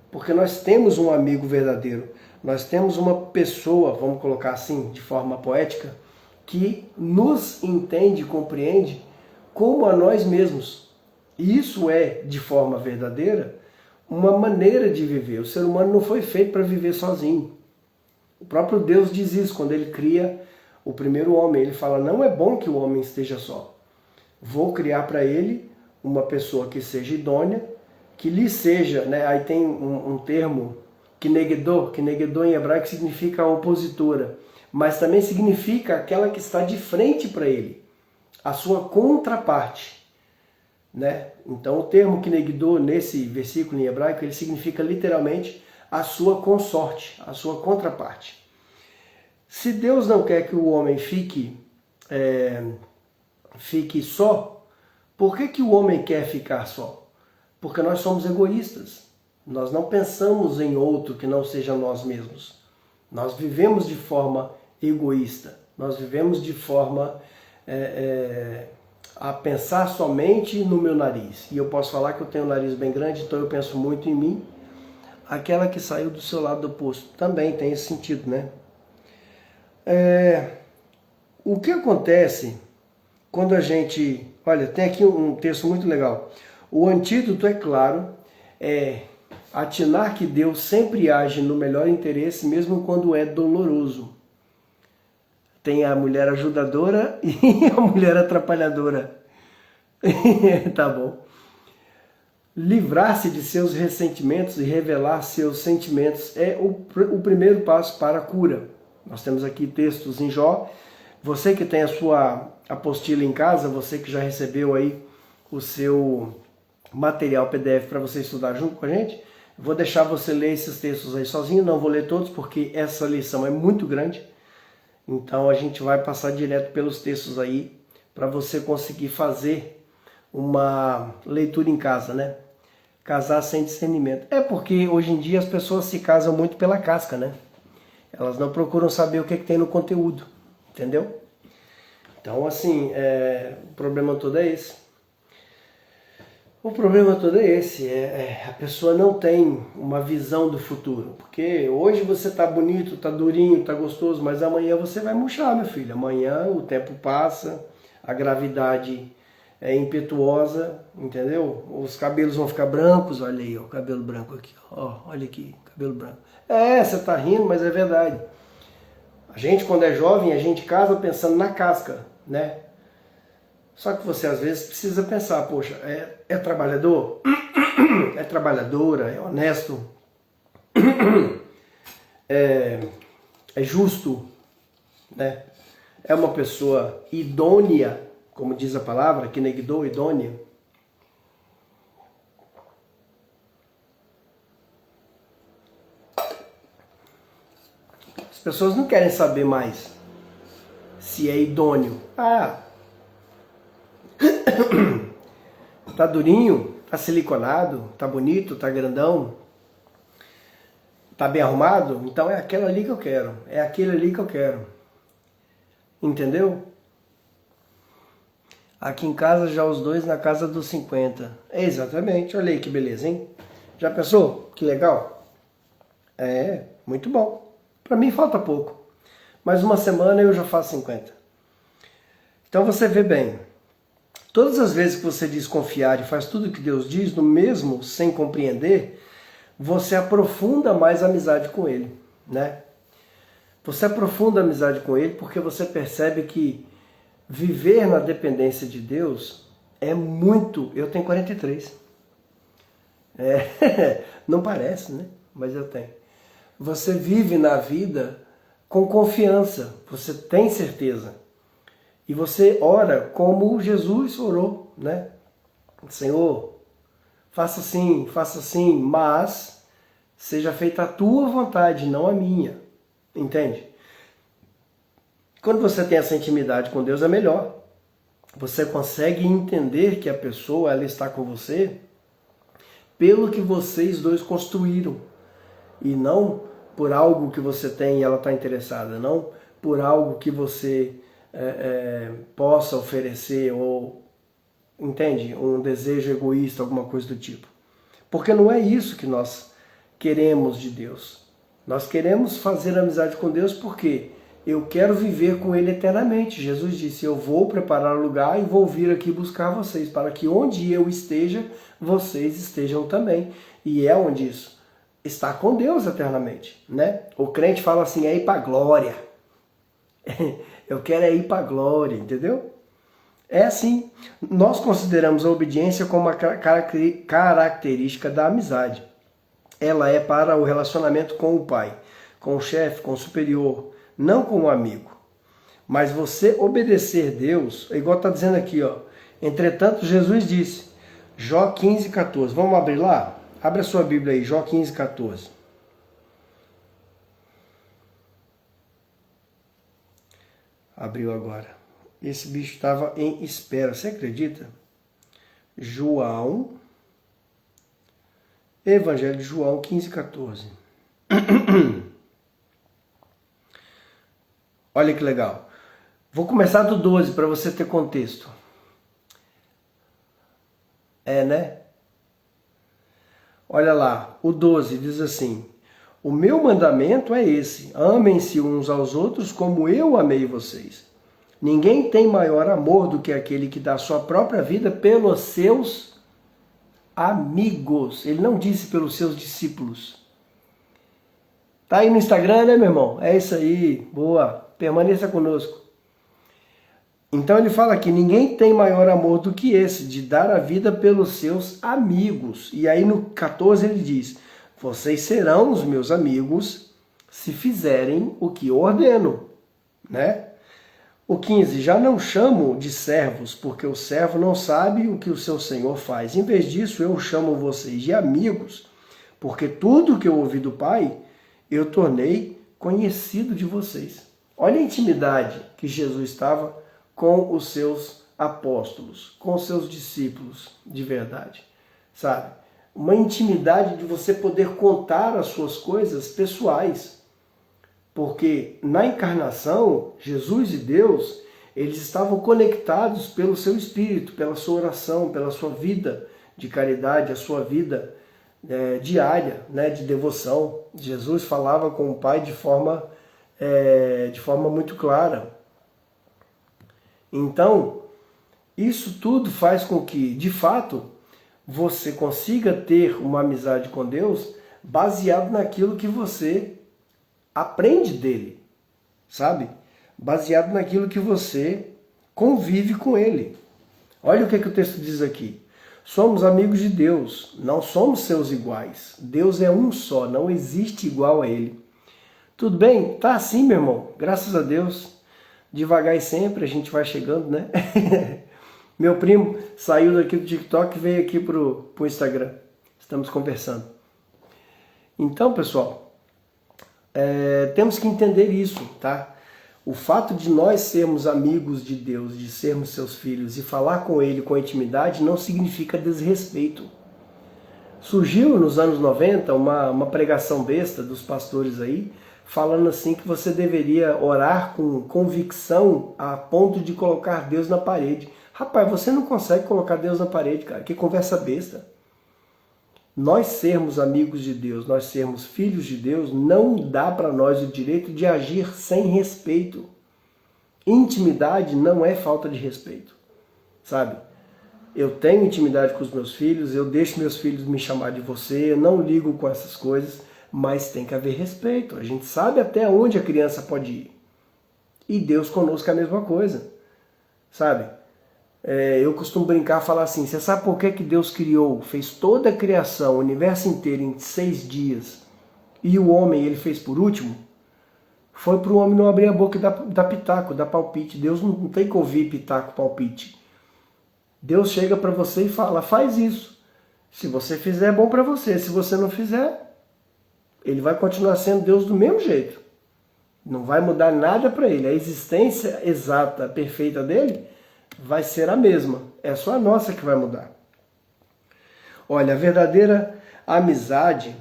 Porque nós temos um amigo verdadeiro, nós temos uma pessoa, vamos colocar assim, de forma poética, que nos entende e compreende como a nós mesmos. E isso é, de forma verdadeira, uma maneira de viver. O ser humano não foi feito para viver sozinho. O próprio Deus diz isso quando Ele cria o primeiro homem. Ele fala, não é bom que o homem esteja só. Vou criar para ele uma pessoa que seja idônea, que lhe seja, né? Aí tem um termo, kinegedor em hebraico significa opositora, mas também significa aquela que está de frente para ele, a sua contraparte. Né? Então o termo kinegdor nesse versículo em hebraico ele significa literalmente a sua consorte, a sua contraparte. Se Deus não quer que o homem fique só, por que o homem quer ficar só? Porque nós somos egoístas. Nós não pensamos em outro que não seja nós mesmos. Nós vivemos de forma egoísta. Nós vivemos de forma a pensar somente no meu nariz. E eu posso falar que eu tenho um nariz bem grande, então eu penso muito em mim. Aquela que saiu do seu lado oposto também tem esse sentido, né? O que acontece quando a gente... Olha, tem aqui um texto muito legal. O antídoto, é claro, é atinar que Deus sempre age no melhor interesse, mesmo quando é doloroso. Tem a mulher ajudadora e a mulher atrapalhadora. Tá bom. Livrar-se de seus ressentimentos e revelar seus sentimentos é o primeiro passo para a cura. Nós temos aqui textos em Jó. Você que tem a sua apostila em casa, você que já recebeu aí o seu material PDF para você estudar junto com a gente, vou deixar você ler esses textos aí sozinho, não vou ler todos porque essa lição é muito grande. Então a gente vai passar direto pelos textos aí para você conseguir fazer uma leitura em casa, né? Casar sem discernimento. É porque hoje em dia as pessoas se casam muito pela casca, né? Elas não procuram saber o que tem no conteúdo, entendeu? Então, assim, o problema todo é esse. O problema todo é esse, a pessoa não tem uma visão do futuro. Porque hoje você tá bonito, tá durinho, tá gostoso, mas amanhã você vai murchar, meu filho. Amanhã o tempo passa, a gravidade é impetuosa, entendeu? Os cabelos vão ficar brancos, olha aí, ó, o cabelo branco aqui, ó, olha aqui, cabelo branco. Você tá rindo, mas é verdade. A gente, quando é jovem, a gente casa pensando na casca, né? Só que você, às vezes, precisa pensar, poxa, é trabalhador? É trabalhadora? É honesto? É justo? Né? É uma pessoa idônea, como diz a palavra, que negdou, idônea? As pessoas não querem saber mais se é idôneo. Tá durinho, tá siliconado, tá bonito, tá grandão, tá bem arrumado, então é aquele ali que eu quero, é aquele ali que eu quero. Entendeu? Aqui em casa já os dois na casa dos 50. Exatamente, olha aí que beleza, hein? Já pensou? Que legal? Muito bom. Pra mim falta pouco. Mais uma semana eu já faço 50. Então você vê bem. Todas as vezes que você diz confiar e faz tudo o que Deus diz, no mesmo sem compreender, você aprofunda mais a amizade com Ele, né? Você aprofunda a amizade com Ele porque você percebe que viver na dependência de Deus é muito... Eu tenho 43. Não parece, né? Mas eu tenho. Você vive na vida com confiança, você tem certeza. E você ora como Jesus orou, né? Senhor, faça assim, mas seja feita a tua vontade, não a minha. Entende? Quando você tem essa intimidade com Deus é melhor. Você consegue entender que a pessoa ela está com você pelo que vocês dois construíram. E não por algo que você tem e ela está interessada. Não por algo que você... possa oferecer ou, entende, um desejo egoísta, alguma coisa do tipo. Porque não é isso que nós queremos de Deus. Nós queremos fazer amizade com Deus porque eu quero viver com Ele eternamente. Jesus disse, eu vou preparar lugar e vou vir aqui buscar vocês, para que onde eu esteja, vocês estejam também. E é onde isso? Está com Deus eternamente, né? O crente fala assim, é ir para a glória. Eu quero ir para a glória, entendeu? É assim. Nós consideramos a obediência como uma característica da amizade. Ela é para o relacionamento com o pai, com o chefe, com o superior, não com o amigo. Mas você obedecer Deus, é igual está dizendo aqui, ó. Entretanto, Jesus disse, Jó 15, 14. Vamos abrir lá? Abre a sua Bíblia aí, Jó 15, 14. Abriu agora. Esse bicho estava em espera. Você acredita? João. Evangelho de João 15, 14. Olha que legal. Vou começar do 12 para você ter contexto. Né? Olha lá. O 12 diz assim. O meu mandamento é esse, amem-se uns aos outros como eu amei vocês. Ninguém tem maior amor do que aquele que dá sua própria vida pelos seus amigos. Ele não disse pelos seus discípulos. Tá aí no Instagram, né, meu irmão? É isso aí, boa, permaneça conosco. Então ele fala aqui, ninguém tem maior amor do que esse, de dar a vida pelos seus amigos. E aí no 14 ele diz... Vocês serão os meus amigos se fizerem o que eu ordeno, né? O 15, já não chamo de servos, porque o servo não sabe o que o seu senhor faz. Em vez disso, eu chamo vocês de amigos, porque tudo que eu ouvi do Pai, eu tornei conhecido de vocês. Olha a intimidade que Jesus estava com os seus apóstolos, com os seus discípulos de verdade, sabe? Uma intimidade de você poder contar as suas coisas pessoais. Porque na encarnação, Jesus e Deus, eles estavam conectados pelo seu espírito, pela sua oração, pela sua vida de caridade, a sua vida diária, né, de devoção. Jesus falava com o Pai de forma muito clara. Então, isso tudo faz com que, de fato, você consiga ter uma amizade com Deus baseado naquilo que você aprende dele, sabe? Baseado naquilo que você convive com ele. Olha o que o texto diz aqui. Somos amigos de Deus, não somos seus iguais. Deus é um só, não existe igual a ele. Tudo bem? Tá assim, meu irmão. Graças a Deus. Devagar e sempre a gente vai chegando, né? Meu primo saiu daqui do TikTok e veio aqui pro Instagram. Estamos conversando. Então, pessoal, temos que entender isso, tá? O fato de nós sermos amigos de Deus, de sermos seus filhos e falar com Ele com intimidade não significa desrespeito. Surgiu nos anos 90 uma pregação besta dos pastores aí, falando assim que você deveria orar com convicção a ponto de colocar Deus na parede. Rapaz, você não consegue colocar Deus na parede, cara. Que conversa besta. Nós sermos amigos de Deus, nós sermos filhos de Deus, não dá para nós o direito de agir sem respeito. Intimidade não é falta de respeito, sabe? Eu tenho intimidade com os meus filhos, eu deixo meus filhos me chamar de você, eu não ligo com essas coisas, mas tem que haver respeito. A gente sabe até onde a criança pode ir. E Deus conosco é a mesma coisa, sabe? Eu costumo brincar, falar assim, você sabe por que Deus criou, fez toda a criação, o universo inteiro em 6 dias, e o homem ele fez por último? Foi para o homem não abrir a boca e dar pitaco, dar palpite. Deus não tem que ouvir pitaco, palpite. Deus chega para você e fala, faz isso. Se você fizer, é bom para você. Se você não fizer, ele vai continuar sendo Deus do mesmo jeito. Não vai mudar nada para ele. A existência exata, perfeita dele, vai ser a mesma. É só a nossa que vai mudar. Olha, a verdadeira amizade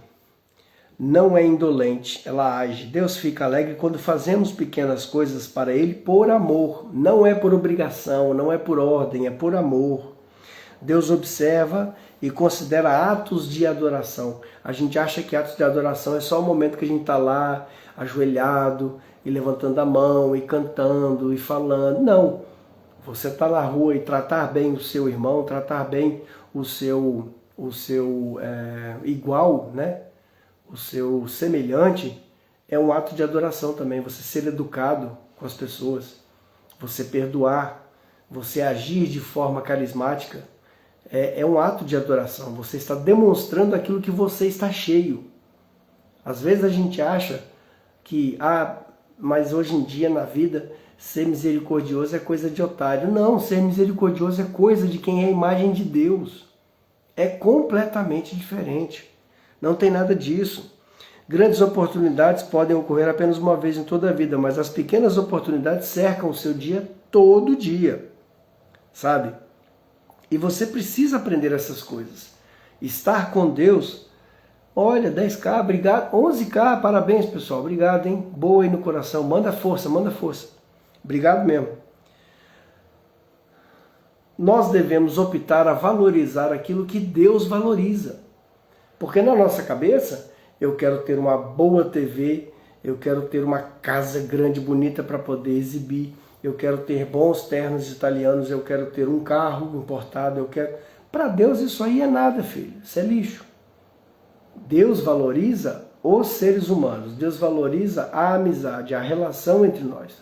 não é indolente, ela age. Deus fica alegre quando fazemos pequenas coisas para Ele por amor. Não é por obrigação, não é por ordem, é por amor. Deus observa e considera atos de adoração. A gente acha que atos de adoração é só o momento que a gente está lá, ajoelhado, e levantando a mão, e cantando, e falando. Não. Você está na rua e tratar bem o seu irmão, tratar bem o seu igual, né? O seu semelhante, é um ato de adoração também. Você ser educado com as pessoas, você perdoar, você agir de forma carismática, é um ato de adoração. Você está demonstrando aquilo que você está cheio. Às vezes a gente acha que, mas hoje em dia na vida, ser misericordioso é coisa de otário. Não, ser misericordioso é coisa de quem é a imagem de Deus. É completamente diferente. Não tem nada disso. Grandes oportunidades podem ocorrer apenas uma vez em toda a vida, mas as pequenas oportunidades cercam o seu dia todo dia, sabe? E você precisa aprender essas coisas. Estar com Deus, olha, 10K, obrigado, 11K, parabéns pessoal, obrigado, hein? Boa aí no coração, manda força, manda força. Obrigado mesmo. Nós devemos optar a valorizar aquilo que Deus valoriza. Porque na nossa cabeça, eu quero ter uma boa TV, eu quero ter uma casa grande, bonita para poder exibir, eu quero ter bons ternos italianos, eu quero ter um carro importado, eu quero... Para Deus isso aí é nada, filho, isso é lixo. Deus valoriza os seres humanos, Deus valoriza a amizade, a relação entre nós.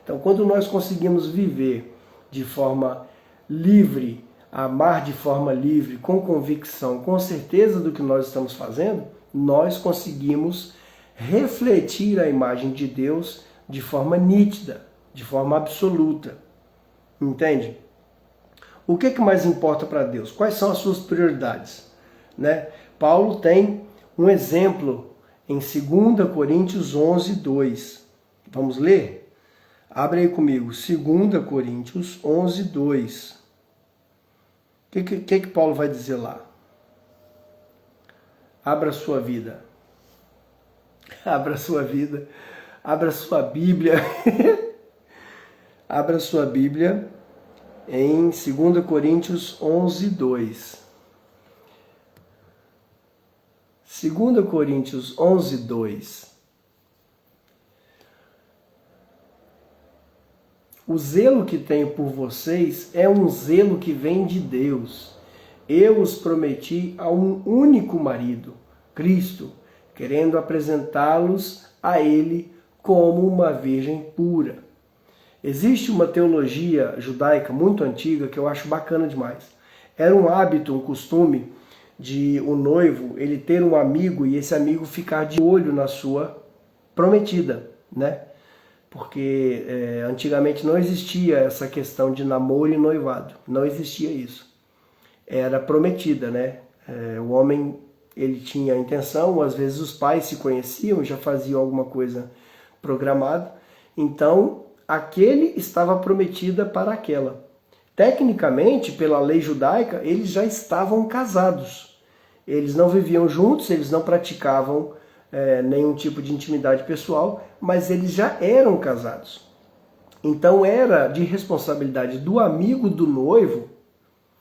Então, quando nós conseguimos viver de forma livre, amar de forma livre, com convicção, com certeza do que nós estamos fazendo, nós conseguimos refletir a imagem de Deus de forma nítida, de forma absoluta. Entende? O que mais importa para Deus? Quais são as suas prioridades? Né? Paulo tem um exemplo em 2 Coríntios 11, 2. Vamos ler? Abre aí comigo, 2 Coríntios 11, 2. O que Paulo vai dizer lá? Abra a sua vida. Abra a sua vida. Abra a sua Bíblia. Abra a sua Bíblia em 2 Coríntios 11, 2. 2 Coríntios 11, 2. O zelo que tenho por vocês é um zelo que vem de Deus. Eu os prometi a um único marido, Cristo, querendo apresentá-los a Ele como uma virgem pura. Existe uma teologia judaica muito antiga que eu acho bacana demais. Era um hábito, um costume de o noivo ele ter um amigo e esse amigo ficar de olho na sua prometida, né? Porque antigamente não existia essa questão de namoro e noivado, não existia isso. Era prometida, né? O homem ele tinha a intenção, às vezes os pais se conheciam, já faziam alguma coisa programada, então aquele estava prometida para aquela. Tecnicamente, pela lei judaica, eles já estavam casados. Eles não viviam juntos, eles não praticavam nenhum tipo de intimidade pessoal, mas eles já eram casados. Então era de responsabilidade do amigo do noivo,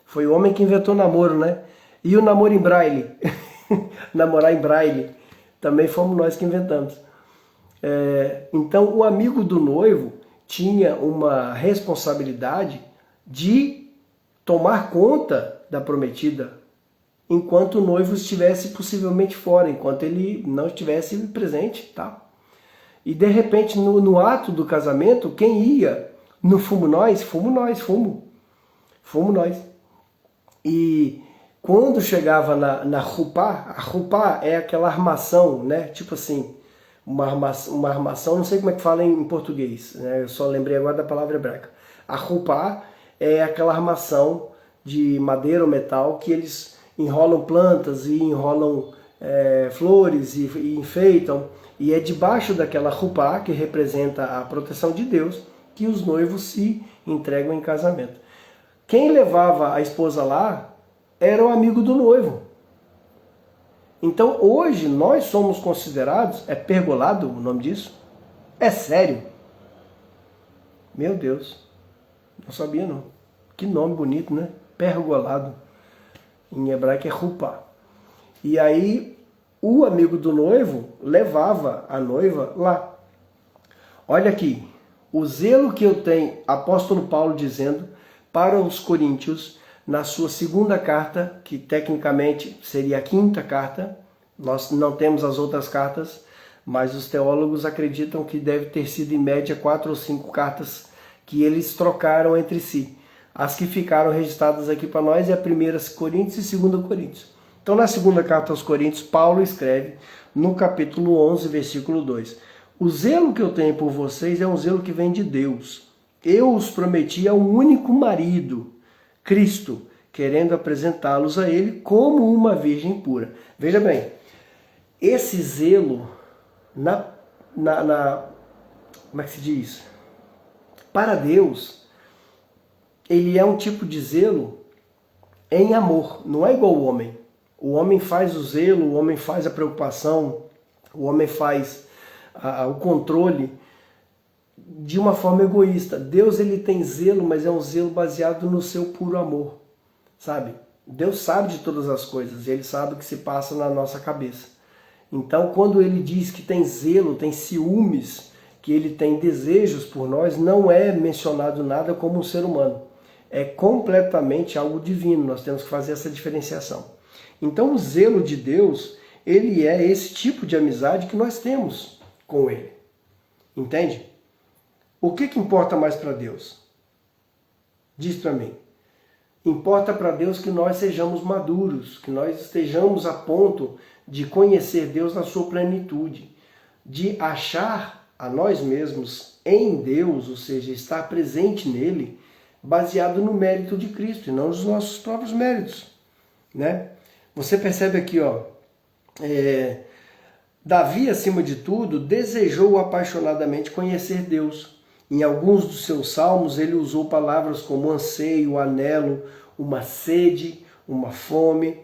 foi o homem que inventou o namoro, né? E o namoro em braille, namorar em braille, também fomos nós que inventamos. Então o amigo do noivo tinha uma responsabilidade de tomar conta da prometida, enquanto o noivo estivesse possivelmente fora, enquanto ele não estivesse presente, tá? E de repente no ato do casamento, quem ia no fumo nós, fumo nós. E quando chegava na rupá, a rupá é aquela armação, né? Tipo assim, uma armação, não sei como é que fala em português, né? Eu só lembrei agora da palavra hebraica. A rupá é aquela armação de madeira ou metal que eles enrolam plantas e enrolam flores e enfeitam. E é debaixo daquela rupá, que representa a proteção de Deus, que os noivos se entregam em casamento. Quem levava a esposa lá era o amigo do noivo. Então hoje nós somos considerados, é pergolado o nome disso? É sério? Meu Deus, não sabia não. Que nome bonito, né? Pergolado. Em hebraico é rupá. E aí o amigo do noivo levava a noiva lá. Olha aqui, o zelo que eu tenho, apóstolo Paulo dizendo para os coríntios, na sua segunda carta, que tecnicamente seria a quinta carta, nós não temos as outras cartas, mas os teólogos acreditam que deve ter sido em média 4 ou 5 cartas que eles trocaram entre si. As que ficaram registradas aqui para nós é a 1 Coríntios e 2 Coríntios. Então, na segunda carta aos Coríntios, Paulo escreve no capítulo 11, versículo 2. O zelo que eu tenho por vocês é um zelo que vem de Deus. Eu os prometi a um único marido, Cristo, querendo apresentá-los a Ele como uma virgem pura. Veja bem, esse zelo, como é que se diz? Para Deus, ele é um tipo de zelo em amor, não é igual ao homem. O homem faz o zelo, o homem faz a preocupação, o homem faz o controle de uma forma egoísta. Deus ele tem zelo, mas é um zelo baseado no seu puro amor, sabe? Deus sabe de todas as coisas, ele sabe o que se passa na nossa cabeça. Então, quando ele diz que tem zelo, tem ciúmes, que ele tem desejos por nós, não é mencionado nada como um ser humano. É completamente algo divino, nós temos que fazer essa diferenciação. Então, o zelo de Deus, ele é esse tipo de amizade que nós temos com ele. Entende? O que importa mais para Deus? Diz para mim. Importa para Deus que nós sejamos maduros, que nós estejamos a ponto de conhecer Deus na sua plenitude, de achar a nós mesmos em Deus, ou seja, estar presente nele, baseado no mérito de Cristo e não nos nossos próprios méritos, né? Você percebe aqui, ó, Davi, acima de tudo, desejou apaixonadamente conhecer Deus. Em alguns dos seus salmos, ele usou palavras como anseio, anelo, uma sede, uma fome.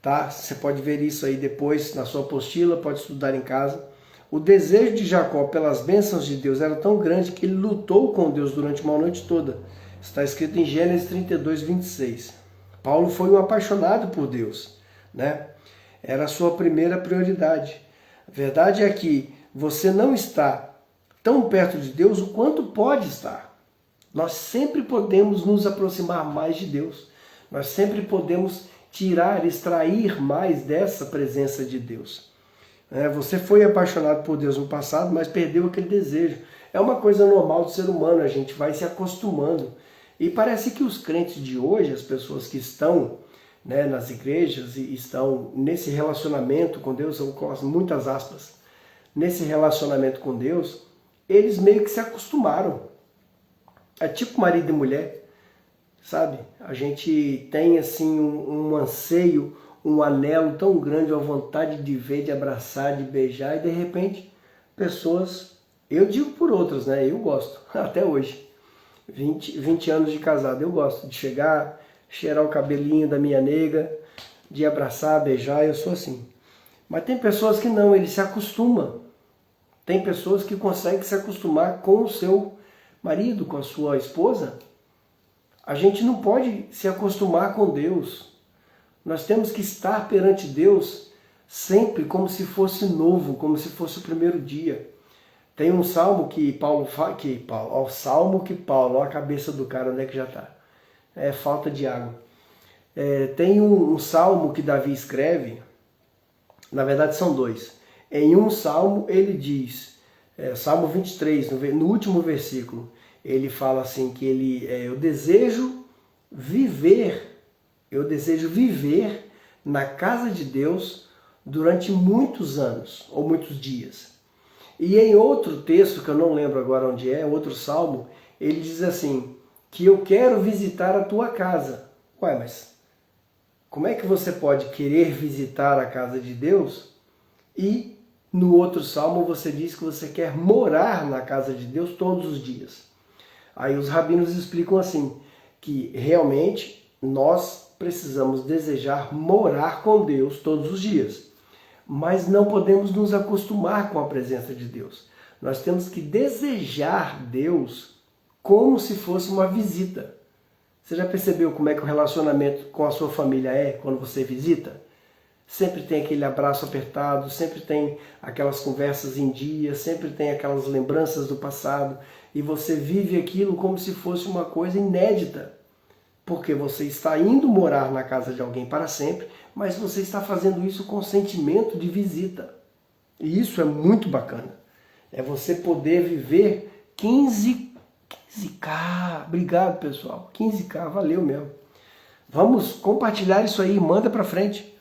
Tá? Você pode ver isso aí depois na sua apostila, pode estudar em casa. O desejo de Jacó pelas bênçãos de Deus era tão grande que ele lutou com Deus durante uma noite toda. Está escrito em Gênesis 32, 26. Paulo foi um apaixonado por Deus, né? Era a sua primeira prioridade. A verdade é que você não está tão perto de Deus o quanto pode estar. Nós sempre podemos nos aproximar mais de Deus. Nós sempre podemos tirar, extrair mais dessa presença de Deus. Você foi apaixonado por Deus no passado, mas perdeu aquele desejo. É uma coisa normal do ser humano, a gente vai se acostumando. E parece que os crentes de hoje, as pessoas que estão, né, nas igrejas e estão nesse relacionamento com Deus, eu coloco muitas aspas, nesse relacionamento com Deus, eles meio que se acostumaram. É tipo marido e mulher, sabe? A gente tem assim um anseio, um anelo tão grande, uma vontade de ver, de abraçar, de beijar, e de repente pessoas, eu digo por outras, né? Eu gosto, até hoje, 20 anos de casado, eu gosto de chegar, cheirar o cabelinho da minha nega, de abraçar, beijar, eu sou assim. Mas tem pessoas que não, eles se acostumam. Tem pessoas que conseguem se acostumar com o seu marido, com a sua esposa. A gente não pode se acostumar com Deus. Nós temos que estar perante Deus sempre como se fosse novo, como se fosse o primeiro dia. Tem um salmo que Paulo, olha a cabeça do cara, onde é que já está? É falta de água. Tem um salmo que Davi escreve, na verdade são dois. Em um salmo ele diz, Salmo 23, no último versículo, ele fala assim que eu desejo viver na casa de Deus durante muitos anos, ou muitos dias. E em outro texto, que eu não lembro agora onde é, outro salmo, ele diz assim, que eu quero visitar a tua casa. Ué, mas como é que você pode querer visitar a casa de Deus e no outro salmo você diz que você quer morar na casa de Deus todos os dias? Aí os rabinos explicam assim, que realmente nós precisamos desejar morar com Deus todos os dias. Mas não podemos nos acostumar com a presença de Deus. Nós temos que desejar Deus como se fosse uma visita. Você já percebeu como é que o relacionamento com a sua família é quando você visita? Sempre tem aquele abraço apertado, sempre tem aquelas conversas em dia, sempre tem aquelas lembranças do passado, e você vive aquilo como se fosse uma coisa inédita. Porque você está indo morar na casa de alguém para sempre, mas você está fazendo isso com sentimento de visita. E isso é muito bacana. É você poder viver 15K. Obrigado, pessoal. 15K, valeu mesmo. Vamos compartilhar isso aí, manda para frente.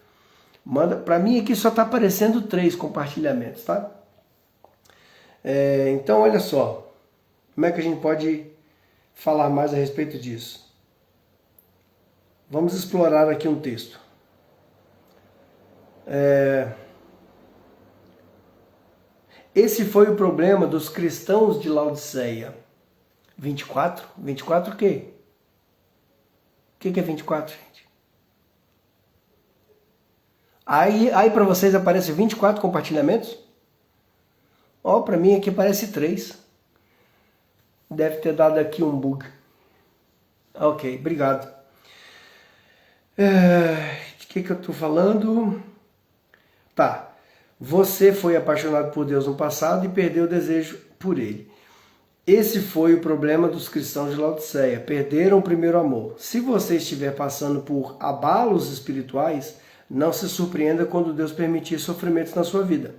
Manda, para mim aqui só está aparecendo 3 compartilhamentos, tá? Então, olha só. Como é que a gente pode falar mais a respeito disso? Vamos explorar aqui um texto. Esse foi o problema dos cristãos de Laodiceia. 24? 24 o quê? O que é 24, gente? Aí para vocês aparece 24 compartilhamentos? Ó, para mim aqui aparece 3. Deve ter dado aqui um bug. Ok, obrigado. De que eu estou falando? Tá. Você foi apaixonado por Deus no passado e perdeu o desejo por Ele. Esse foi o problema dos cristãos de Laodiceia. Perderam o primeiro amor. Se você estiver passando por abalos espirituais, não se surpreenda quando Deus permitir sofrimentos na sua vida.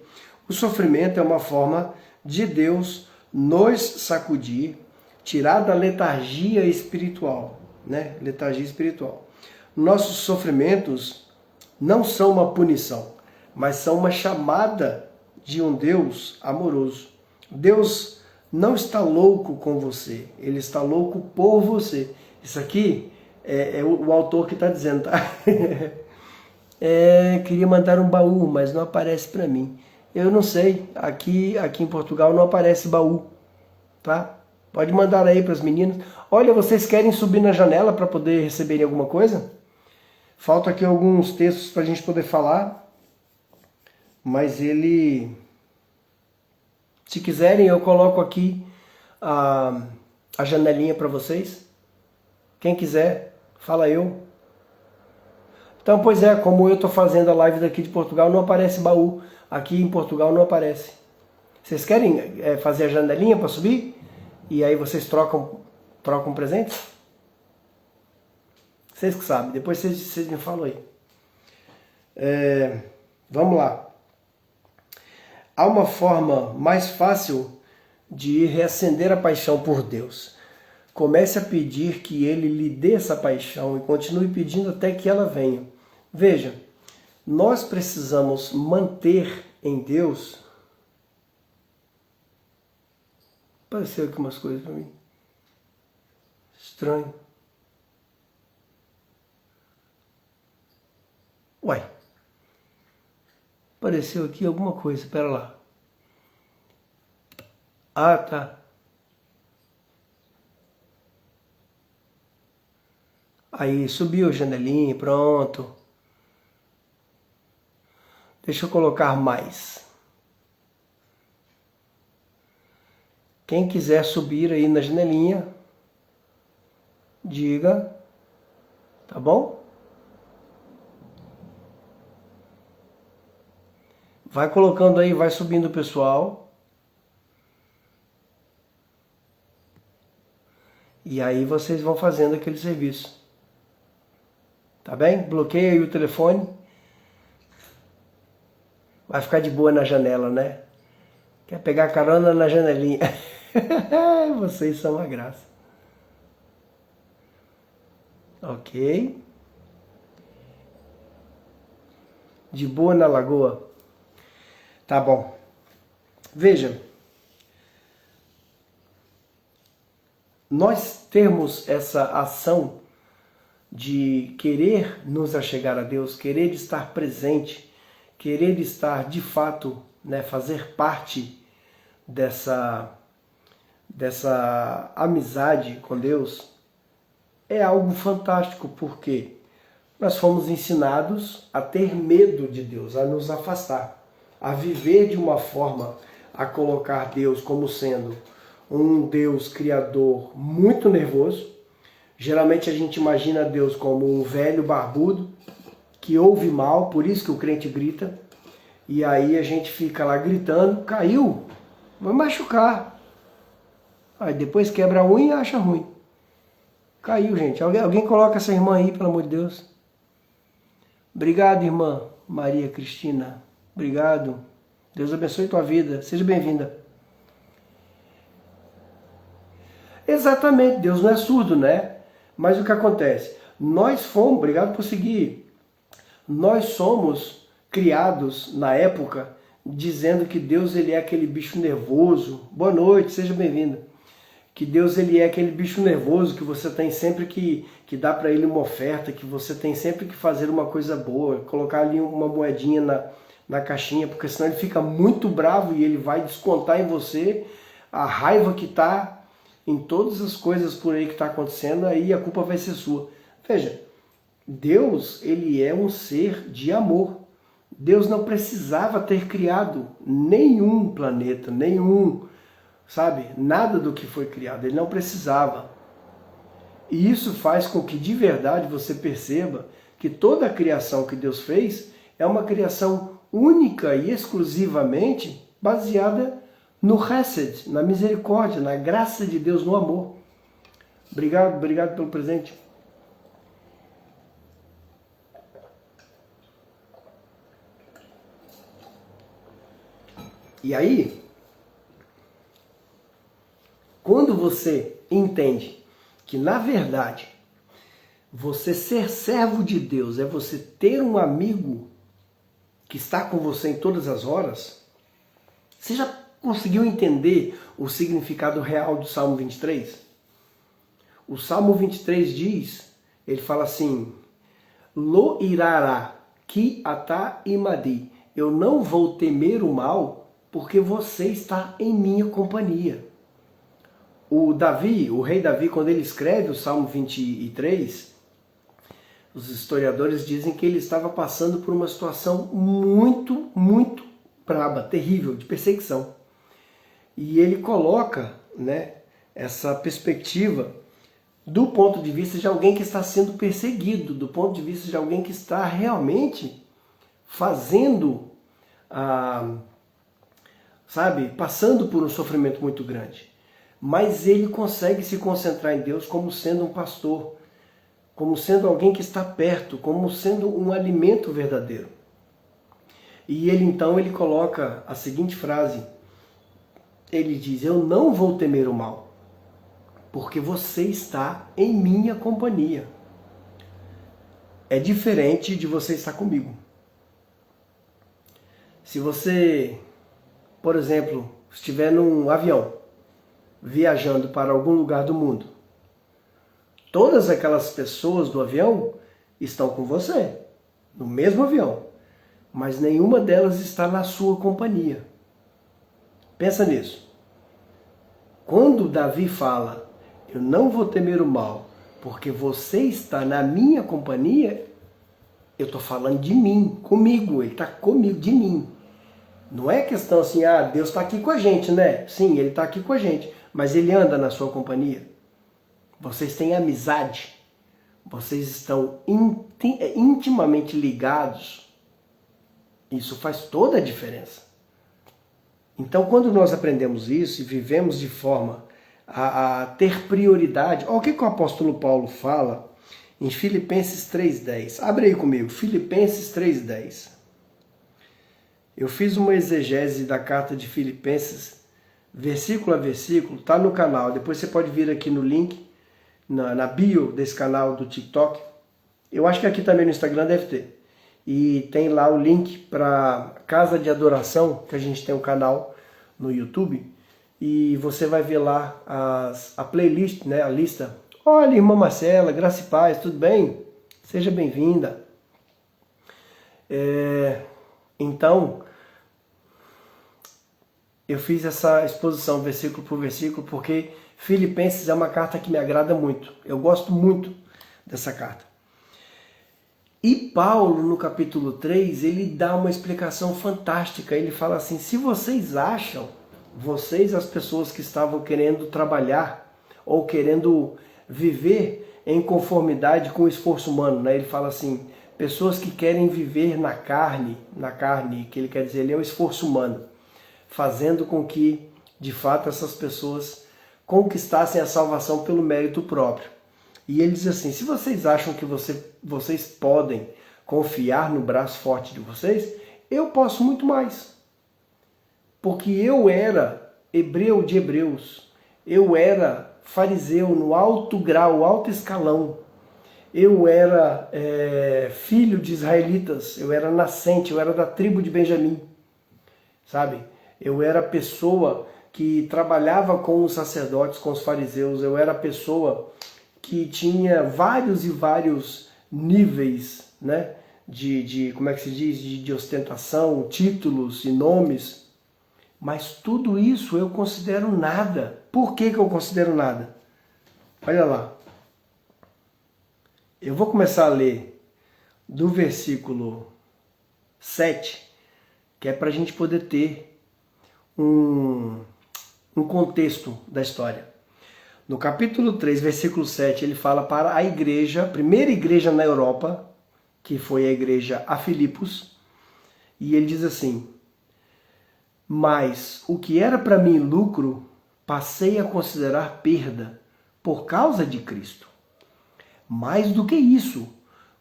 O sofrimento é uma forma de Deus nos sacudir, tirar da letargia espiritual, né? Letargia espiritual. Nossos sofrimentos não são uma punição, mas são uma chamada de um Deus amoroso. Deus não está louco com você, Ele está louco por você. Isso aqui é o autor que está dizendo, tá? Queria mandar um baú, mas não aparece para mim. Eu não sei, aqui em Portugal não aparece baú, tá? Pode mandar aí para as meninas. Olha, vocês querem subir na janela para poder receberem alguma coisa? Falta aqui alguns textos para a gente poder falar. Mas ele... Se quiserem, eu coloco aqui a janelinha para vocês. Quem quiser, fala eu. Então, pois é, como eu estou fazendo a live daqui de Portugal, não aparece baú. Aqui em Portugal não aparece. Vocês querem fazer a janelinha para subir? E aí vocês trocam presentes? Vocês que sabem. Depois vocês me falam aí. Vamos lá. Há uma forma mais fácil de reacender a paixão por Deus. Comece a pedir que Ele lhe dê essa paixão e continue pedindo até que ela venha. Veja, nós precisamos manter em Deus... Apareceu aqui umas coisas para mim. Estranho. Uai. Apareceu aqui alguma coisa, espera lá. Ah, tá. Aí, subiu a janelinha, pronto. Deixa eu colocar mais. Quem quiser subir aí na janelinha, diga, tá bom? Vai colocando aí, vai subindo o pessoal. E aí vocês vão fazendo aquele serviço. Tá bem? Bloqueia aí o telefone. Vai ficar de boa na janela, né? Quer pegar carona na janelinha. Vocês são uma graça. Ok. De boa na lagoa. Tá bom. Veja. Nós temos essa ação de querer nos achegar a Deus, querer estar presente, querer estar de fato, né, fazer parte dessa amizade com Deus, é algo fantástico, porque nós fomos ensinados a ter medo de Deus, a nos afastar, a viver de uma forma, a colocar Deus como sendo um Deus criador muito nervoso. Geralmente a gente imagina Deus como um velho barbudo que ouve mal, por isso que o crente grita, e aí a gente fica lá gritando, caiu, vai machucar. Aí depois quebra a unha e acha ruim. Caiu, gente. Alguém coloca essa irmã aí, pelo amor de Deus. Obrigado, irmã Maria Cristina. Obrigado. Deus abençoe tua vida. Seja bem-vinda. Exatamente, Deus não é surdo, né? Mas o que acontece? Nós fomos, obrigado por seguir, nós somos criados na época dizendo que Deus ele é aquele bicho nervoso. Boa noite, seja bem-vinda. Que Deus ele é aquele bicho nervoso que você tem sempre que dar para ele uma oferta, que você tem sempre que fazer uma coisa boa, colocar ali uma moedinha na caixinha, porque senão ele fica muito bravo e ele vai descontar em você a raiva que está em todas as coisas por aí que está acontecendo, aí a culpa vai ser sua. Veja, Deus ele é um ser de amor. Deus não precisava ter criado nenhum planeta, sabe, nada do que foi criado, ele não precisava. E isso faz com que de verdade você perceba que toda a criação que Deus fez é uma criação única e exclusivamente baseada no Hesed, na misericórdia, na graça de Deus, no amor. Obrigado pelo presente. E aí, quando você entende que, na verdade, você ser servo de Deus é você ter um amigo que está com você em todas as horas, você já conseguiu entender o significado real do Salmo 23? O Salmo 23 diz, ele fala assim, Lo irará ki atá imadi, eu não vou temer o mal porque você está em minha companhia. o rei Davi, quando ele escreve o Salmo 23, os historiadores dizem que ele estava passando por uma situação muito, muito braba, terrível, de perseguição. E ele coloca, né, essa perspectiva do ponto de vista de alguém que está sendo perseguido, do ponto de vista de alguém que está realmente fazendo, passando por um sofrimento muito grande. Mas ele consegue se concentrar em Deus como sendo um pastor, como sendo alguém que está perto, como sendo um alimento verdadeiro. E ele coloca a seguinte frase, ele diz: eu não vou temer o mal, porque você está em minha companhia. É diferente de você estar comigo. Se você, por exemplo, estiver num avião, viajando para algum lugar do mundo, todas aquelas pessoas do avião estão com você, no mesmo avião, mas nenhuma delas está na sua companhia. Pensa nisso. Quando Davi fala, eu não vou temer o mal, porque você está na minha companhia, eu estou falando de mim, comigo, ele está comigo, de mim. Não é questão assim, Deus está aqui com a gente, né? Sim, ele está aqui com a gente, mas ele anda na sua companhia. Vocês têm amizade, vocês estão intimamente ligados. Isso faz toda a diferença. Então, quando nós aprendemos isso e vivemos de forma a ter prioridade, olha o que o apóstolo Paulo fala em Filipenses 3,10. Abre aí comigo, Filipenses 3,10. Eu fiz uma exegese da carta de Filipenses, versículo a versículo, está no canal. Depois você pode vir aqui no link, na bio desse canal do TikTok. Eu acho que aqui também no Instagram deve ter. E tem lá o link para Casa de Adoração, que a gente tem um canal no YouTube. E você vai ver lá a playlist, né, a lista. Olha, irmã Marcela, graça e paz, tudo bem? Seja bem-vinda. Então, eu fiz essa exposição versículo por versículo porque Filipenses é uma carta que me agrada muito. Eu gosto muito dessa carta. E Paulo, no capítulo 3, ele dá uma explicação fantástica. Ele fala assim, se vocês acham, vocês, as pessoas que estavam querendo trabalhar ou querendo viver em conformidade com o esforço humano, né? Ele fala assim, pessoas que querem viver na carne, que ele quer dizer, ele é o esforço humano, fazendo com que, de fato, essas pessoas conquistassem a salvação pelo mérito próprio. E ele diz assim, se vocês acham que vocês podem confiar no braço forte de vocês, eu posso muito mais. Porque eu era hebreu de hebreus, eu era fariseu no alto grau, alto escalão, eu era filho de israelitas, eu era nascente, eu era da tribo de Benjamim, sabe? Eu era pessoa que trabalhava com os sacerdotes, com os fariseus, eu era pessoa que tinha vários e vários níveis, né, como é que se diz, de ostentação, títulos e nomes, mas tudo isso eu considero nada. Por que eu considero nada? Olha lá. Eu vou começar a ler do versículo 7, que é para a gente poder ter um contexto da história. No capítulo 3, versículo 7, ele fala para a igreja, a primeira igreja na Europa, que foi a igreja a Filipos, e ele diz assim, mas o que era para mim lucro, passei a considerar perda por causa de Cristo. Mais do que isso,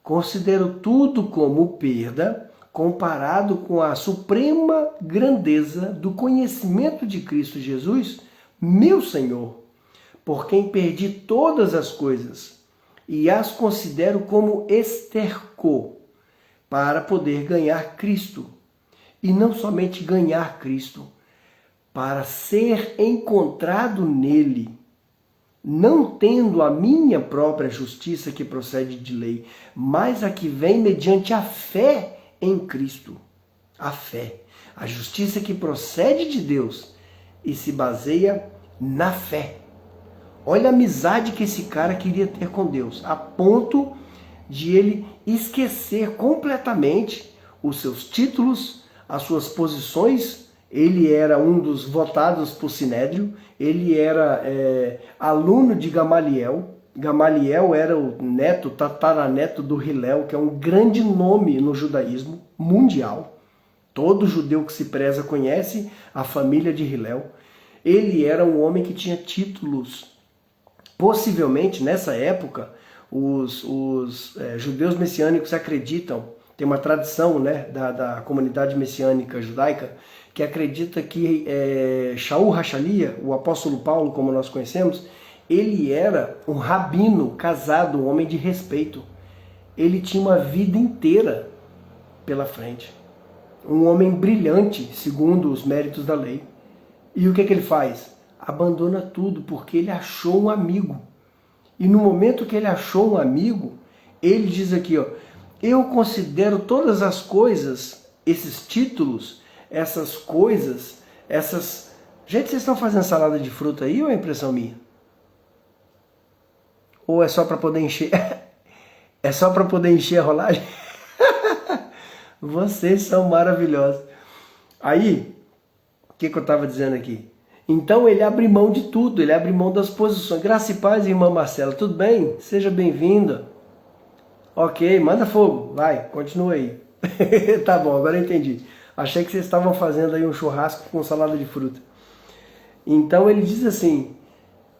considero tudo como perda comparado com a suprema grandeza do conhecimento de Cristo Jesus, meu Senhor, por quem perdi todas as coisas e as considero como esterco para poder ganhar Cristo. E não somente ganhar Cristo, para ser encontrado nele, não tendo a minha própria justiça que procede de lei, mas a que vem mediante a fé em Cristo. A fé, a justiça que procede de Deus e se baseia na fé. Olha a amizade que esse cara queria ter com Deus, a ponto de ele esquecer completamente os seus títulos, as suas posições. Ele era um dos votados por Sinédrio, ele era aluno de Gamaliel. Gamaliel era o tataraneto do Hillel, que é um grande nome no judaísmo mundial. Todo judeu que se preza conhece a família de Hillel. Ele era um homem que tinha títulos. Possivelmente, nessa época, os judeus messiânicos acreditam, tem uma tradição, né, da comunidade messiânica judaica, que acredita que Shaul HaShalia, o apóstolo Paulo, como nós conhecemos, ele era um rabino casado, um homem de respeito. Ele tinha uma vida inteira pela frente. Um homem brilhante, segundo os méritos da lei. E o que ele faz? Abandona tudo, porque ele achou um amigo. E no momento que ele achou um amigo, ele diz aqui, ó, eu considero todas as coisas, esses títulos, essas coisas, essas... Gente, vocês estão fazendo salada de fruta aí ou é impressão minha? Ou é só para poder encher? É só para poder encher a rolagem? Vocês são maravilhosos. Aí, o que eu estava dizendo aqui? Então ele abre mão de tudo, ele abre mão das posições. Graça e paz, irmã Marcela, tudo bem? Seja bem-vinda. Ok, manda fogo, vai, continua aí. Tá bom, agora eu entendi. Achei que vocês estavam fazendo aí um churrasco com salada de fruta. Então ele diz assim,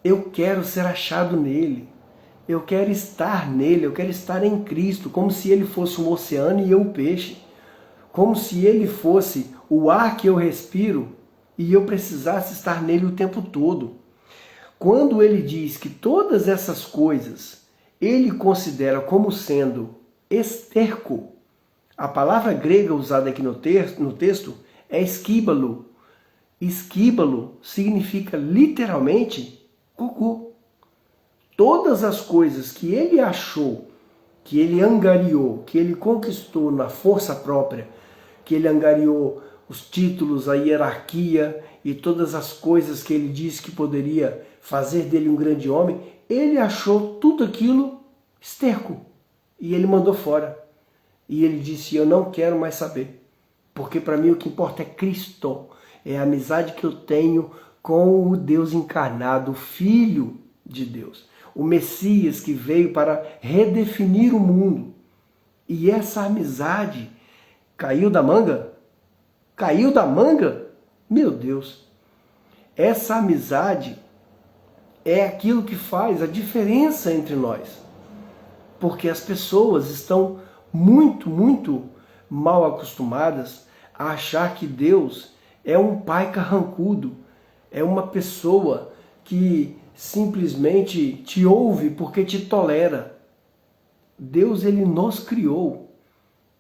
eu quero ser achado nele, eu quero estar nele, eu quero estar em Cristo, como se ele fosse um oceano e eu o peixe, como se ele fosse o ar que eu respiro e eu precisasse estar nele o tempo todo. Quando ele diz que todas essas coisas ele considera como sendo esterco, a palavra grega usada aqui no texto é esquíbalo. Esquíbalo significa literalmente cocô. Todas as coisas que ele achou, que ele angariou, que ele conquistou na força própria, que ele angariou os títulos, a hierarquia e todas as coisas que ele disse que poderia fazer dele um grande homem, ele achou tudo aquilo esterco e ele mandou fora. E ele disse, eu não quero mais saber, porque para mim o que importa é Cristo, é a amizade que eu tenho com o Deus encarnado, o Filho de Deus. O Messias que veio para redefinir o mundo. E essa amizade caiu da manga? Caiu da manga? Meu Deus! Essa amizade é aquilo que faz a diferença entre nós. Porque as pessoas estão muito mal acostumadas a achar que Deus é um pai carrancudo, é uma pessoa que simplesmente te ouve porque te tolera. Deus, ele nos criou.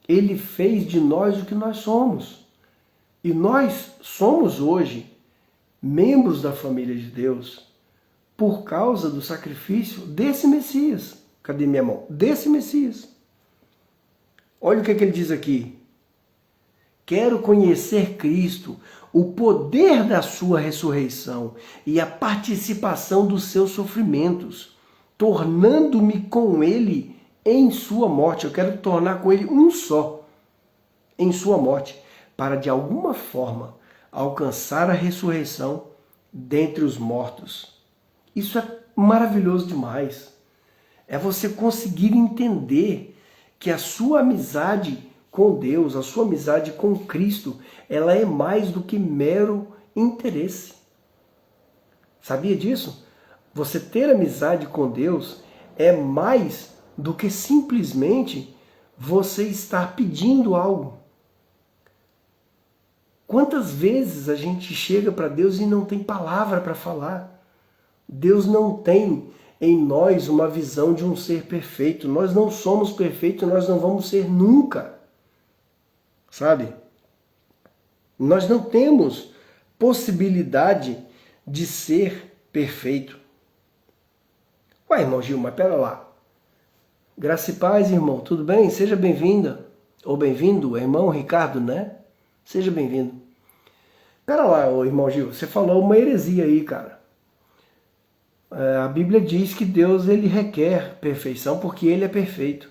Ele fez de nós o que nós somos. E nós somos hoje membros da família de Deus por causa do sacrifício desse Messias. Cadê minha mão? Desse Messias. Olha o que ele diz aqui. Quero conhecer Cristo, o poder da sua ressurreição e a participação dos seus sofrimentos, tornando-me com ele em sua morte. Eu quero tornar com ele um só em sua morte, para de alguma forma alcançar a ressurreição dentre os mortos. Isso é maravilhoso demais. É você conseguir entender que a sua amizade com Deus, a sua amizade com Cristo, ela é mais do que mero interesse. Sabia disso? Você ter amizade com Deus é mais do que simplesmente você estar pedindo algo. Quantas vezes a gente chega para Deus e não tem palavra para falar? Deus não tem em nós uma visão de um ser perfeito. Nós não somos perfeitos, nós não vamos ser nunca. Sabe? Nós não temos possibilidade de ser perfeito. Ué, irmão Gilmar, pera lá. Graça e paz, irmão, tudo bem? Seja bem-vinda. Ou bem-vindo, irmão Ricardo, né? Seja bem-vindo. Pera lá, ô irmão Gil, você falou uma heresia aí, cara. A Bíblia diz que Deus ele requer perfeição porque ele é perfeito.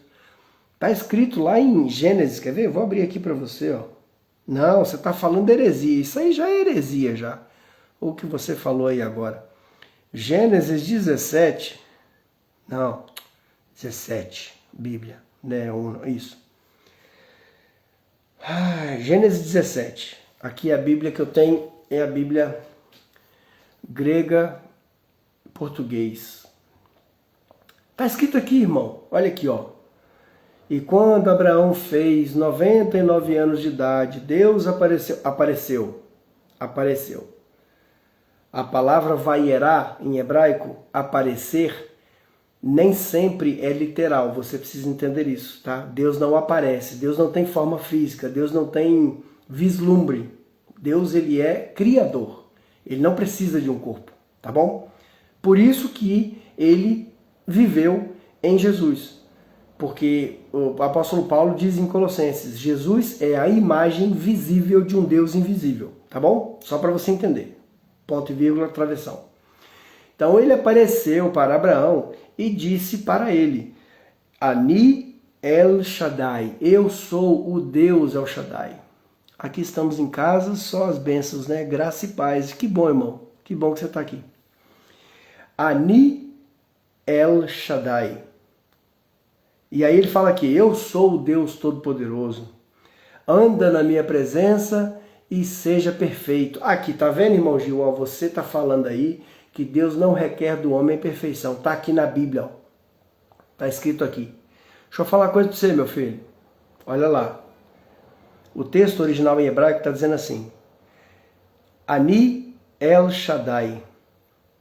Está escrito lá em Gênesis, quer ver? Vou abrir aqui para você. Ó. Não, você está falando heresia. Isso aí já é heresia já. O que você falou aí agora. Gênesis 17. Não, 17. Bíblia. Né? Isso. Gênesis 17. Aqui a Bíblia que eu tenho é a Bíblia grega português. Está escrito aqui, irmão. Olha aqui, ó. E quando Abraão fez 99 anos de idade, Deus apareceu. A palavra vaierá, em hebraico, aparecer, nem sempre é literal. Você precisa entender isso, tá? Deus não aparece. Deus não tem forma física. Deus não tem vislumbre. Deus, ele é criador. Ele não precisa de um corpo, tá bom? Por isso que ele viveu em Jesus. Porque o apóstolo Paulo diz em Colossenses, Jesus é a imagem visível de um Deus invisível, tá bom? Só para você entender. Ponto e vírgula, travessão. Então ele apareceu para Abraão e disse para ele, Ani El Shaddai, eu sou o Deus El Shaddai. Aqui estamos em casa, só as bênçãos, né? Graça e paz. Que bom, irmão. Que bom que você está aqui. Ani El Shaddai. E aí ele fala aqui, eu sou o Deus Todo-Poderoso. Anda na minha presença e seja perfeito. Aqui, tá vendo, irmão Gil? Ó, você está falando aí que Deus não requer do homem perfeição. Está aqui na Bíblia. Está escrito aqui. Deixa eu falar uma coisa para você, meu filho. Olha lá. O texto original em hebraico está dizendo assim. Ani El Shaddai.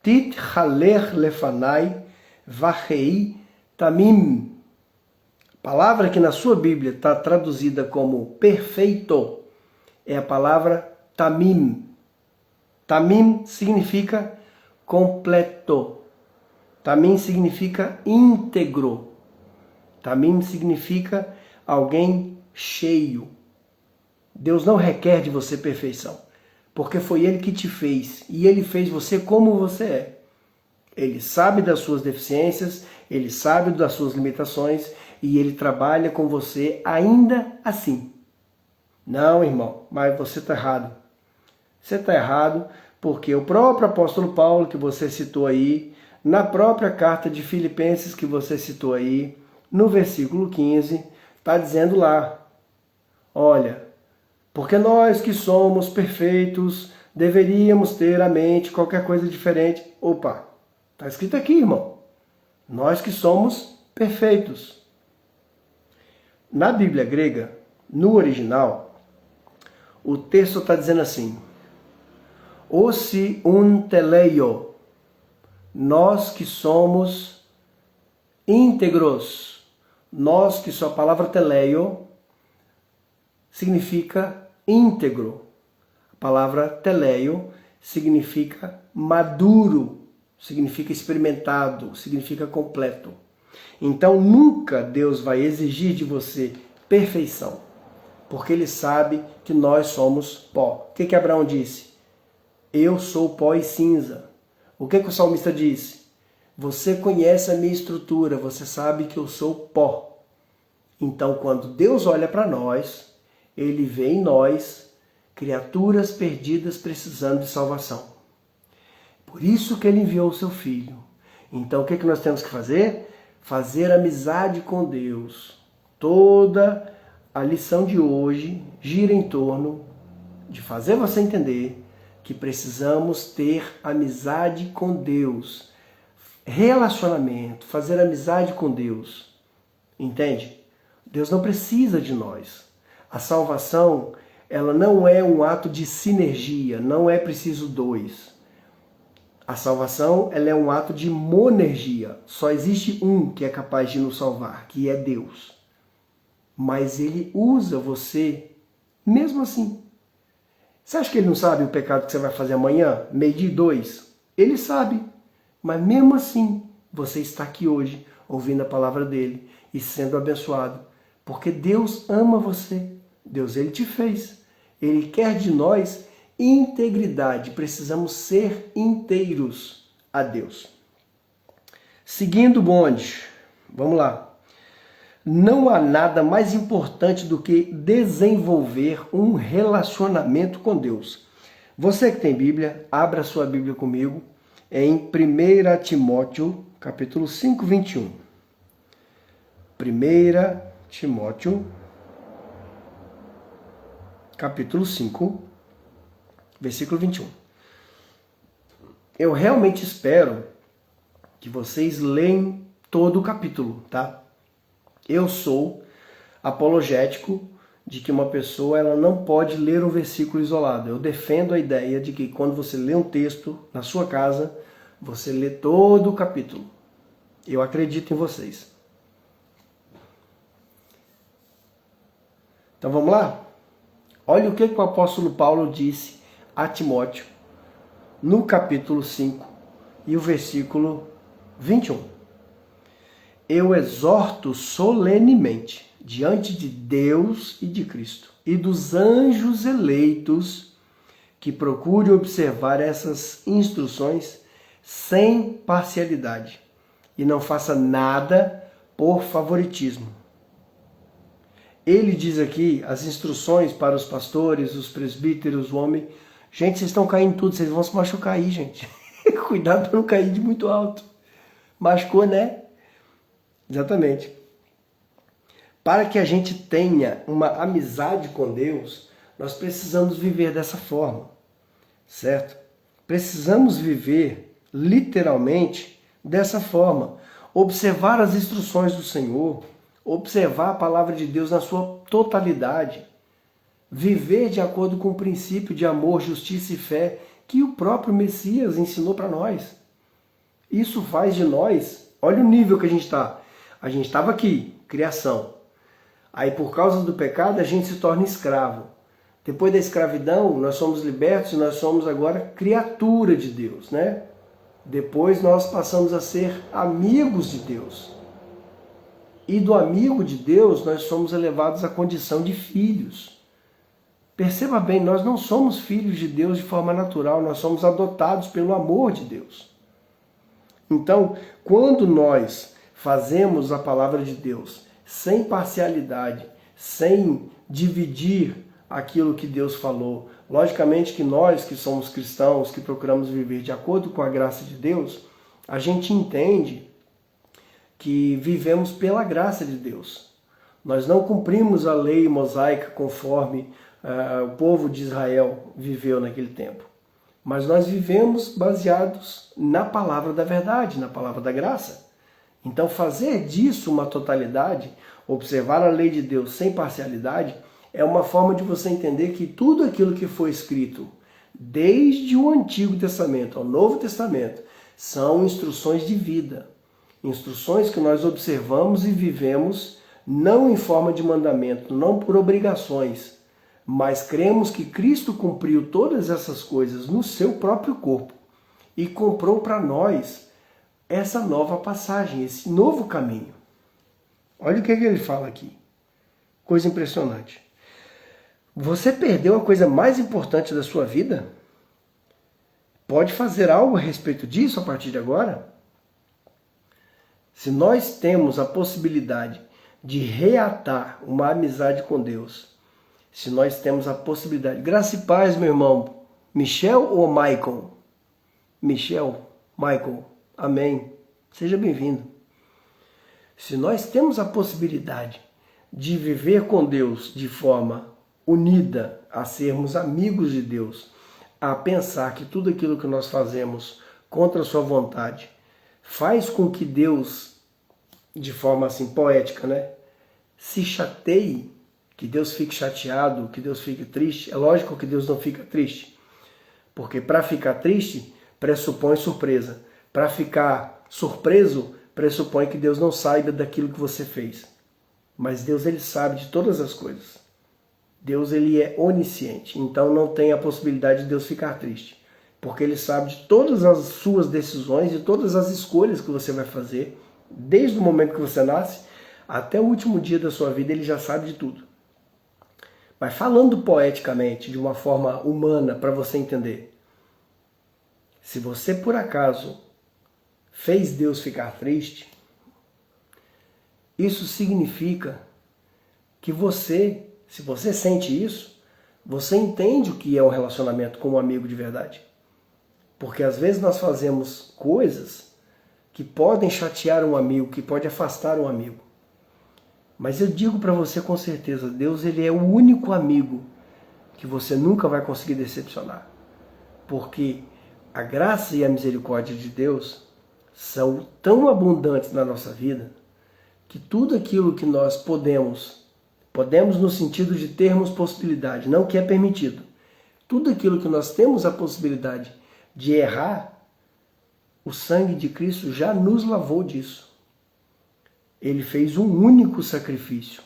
Tit haler lefanai vachei tamim. A palavra que na sua Bíblia está traduzida como perfeito é a palavra tamim. Tamim significa completo. Tamim significa íntegro. Tamim significa alguém cheio. Deus não requer de você perfeição, porque foi Ele que te fez e Ele fez você como você é. Ele sabe das suas deficiências, Ele sabe das suas limitações e Ele trabalha com você ainda assim. Não, irmão, mas você está errado. Você está errado porque o próprio apóstolo Paulo, que você citou aí, na própria carta de Filipenses que você citou aí, no versículo 15, está dizendo lá, olha, porque nós que somos perfeitos, deveríamos ter à mente qualquer coisa diferente. Opa, está escrito aqui, irmão. Nós que somos perfeitos. Na Bíblia grega, no original, o texto está dizendo assim, Osi un teleio, nós que somos íntegros, nós que sua palavra teleio significa íntegro. A palavra teleio significa maduro, significa experimentado, significa completo. Então nunca Deus vai exigir de você perfeição, porque Ele sabe que nós somos pó. O que Abraão disse? Eu sou pó e cinza. O que o salmista disse? Você conhece a minha estrutura, você sabe que eu sou pó. Então quando Deus olha para nós, Ele vê em nós criaturas perdidas precisando de salvação. Por isso que Ele enviou o seu Filho. Então o que nós temos que fazer? Fazer amizade com Deus. Toda a lição de hoje gira em torno de fazer você entender que precisamos ter amizade com Deus. Relacionamento, fazer amizade com Deus. Entende? Deus não precisa de nós. A salvação, ela não é um ato de sinergia, não é preciso dois. A salvação, ela é um ato de monergia. Só existe um que é capaz de nos salvar, que é Deus. Mas Ele usa você mesmo assim. Você acha que Ele não sabe o pecado que você vai fazer amanhã, meio-dia 2? Ele sabe. Mas mesmo assim, você está aqui hoje, ouvindo a palavra dEle e sendo abençoado. Porque Deus ama você. Deus, Ele te fez. Ele quer de nós integridade. Precisamos ser inteiros a Deus. Seguindo o bonde, vamos lá. Não há nada mais importante do que desenvolver um relacionamento com Deus. Você que tem Bíblia, abra sua Bíblia comigo em 1 Timóteo, capítulo 5, 21. 1 Timóteo, capítulo 5, versículo 21. Eu realmente espero que vocês leem todo o capítulo, tá? Eu sou apologético de que uma pessoa ela não pode ler um versículo isolado. Eu defendo a ideia de que quando você lê um texto na sua casa, você lê todo o capítulo. Eu acredito em vocês. Então vamos lá? Olha o que o apóstolo Paulo disse a Timóteo no capítulo 5 e o versículo 21. Eu exorto solenemente diante de Deus e de Cristo e dos anjos eleitos que procure observar essas instruções sem parcialidade e não faça nada por favoritismo. Ele diz aqui as instruções para os pastores, os presbíteros, o homem. Gente, vocês estão caindo tudo, vocês vão se machucar aí, gente. Cuidado para não cair de muito alto. Machucou, né? Exatamente. Para que a gente tenha uma amizade com Deus, nós precisamos viver dessa forma, certo? Precisamos viver literalmente dessa forma. Observar as instruções do Senhor, observar a palavra de Deus na sua totalidade, viver de acordo com o princípio de amor, justiça e fé que o próprio Messias ensinou para nós. Isso faz de nós, olha o nível que a gente está. A gente estava aqui, criação. Aí por causa do pecado a gente se torna escravo. Depois da escravidão nós somos libertos e nós somos agora criatura de Deus, né? Depois nós passamos a ser amigos de Deus. E do amigo de Deus nós somos elevados à condição de filhos. Perceba bem, nós não somos filhos de Deus de forma natural, nós somos adotados pelo amor de Deus. Então, quando nós fazemos a palavra de Deus sem parcialidade, sem dividir aquilo que Deus falou, logicamente que nós que somos cristãos, que procuramos viver de acordo com a graça de Deus, a gente entende que vivemos pela graça de Deus. Nós não cumprimos a lei mosaica conforme o povo de Israel viveu naquele tempo. Mas nós vivemos baseados na palavra da verdade, na palavra da graça. Então fazer disso uma totalidade, observar a lei de Deus sem parcialidade, é uma forma de você entender que tudo aquilo que foi escrito, desde o Antigo Testamento ao Novo Testamento, são instruções de vida. Instruções que nós observamos e vivemos não em forma de mandamento, não por obrigações, mas cremos que Cristo cumpriu todas essas coisas no seu próprio corpo e comprou para nós essa nova passagem, esse novo caminho. Olha o que ele fala aqui. Coisa impressionante. Você perdeu a coisa mais importante da sua vida? Pode fazer algo a respeito disso a partir de agora? Se nós temos a possibilidade de reatar uma amizade com Deus, se nós temos a possibilidade... Graça e paz, meu irmão. Michel ou Michael? Michel, Michael. Amém. Seja bem-vindo. Se nós temos a possibilidade de viver com Deus de forma unida, a sermos amigos de Deus, a pensar que tudo aquilo que nós fazemos contra a sua vontade faz com que Deus, de forma assim poética, né, se chateie, que Deus fique chateado, que Deus fique triste. É lógico que Deus não fica triste, porque para ficar triste pressupõe surpresa. Para ficar surpreso pressupõe que Deus não saiba daquilo que você fez. Mas Deus, ele sabe de todas as coisas. Deus, ele é onisciente, então não tem a possibilidade de Deus ficar triste, porque ele sabe de todas as suas decisões e todas as escolhas que você vai fazer, desde o momento que você nasce até o último dia da sua vida, ele já sabe de tudo. Mas falando poeticamente, de uma forma humana, para você entender, se você por acaso fez Deus ficar triste, isso significa que você, se você sente isso, você entende o que é um relacionamento com um amigo de verdade. Porque às vezes nós fazemos coisas que podem chatear um amigo, que pode afastar um amigo. Mas eu digo para você com certeza, Deus ele é o único amigo que você nunca vai conseguir decepcionar. Porque a graça e a misericórdia de Deus são tão abundantes na nossa vida que tudo aquilo que nós podemos no sentido de termos possibilidade, não que é permitido, tudo aquilo que nós temos a possibilidade de errar, o sangue de Cristo já nos lavou disso. Ele fez um único sacrifício,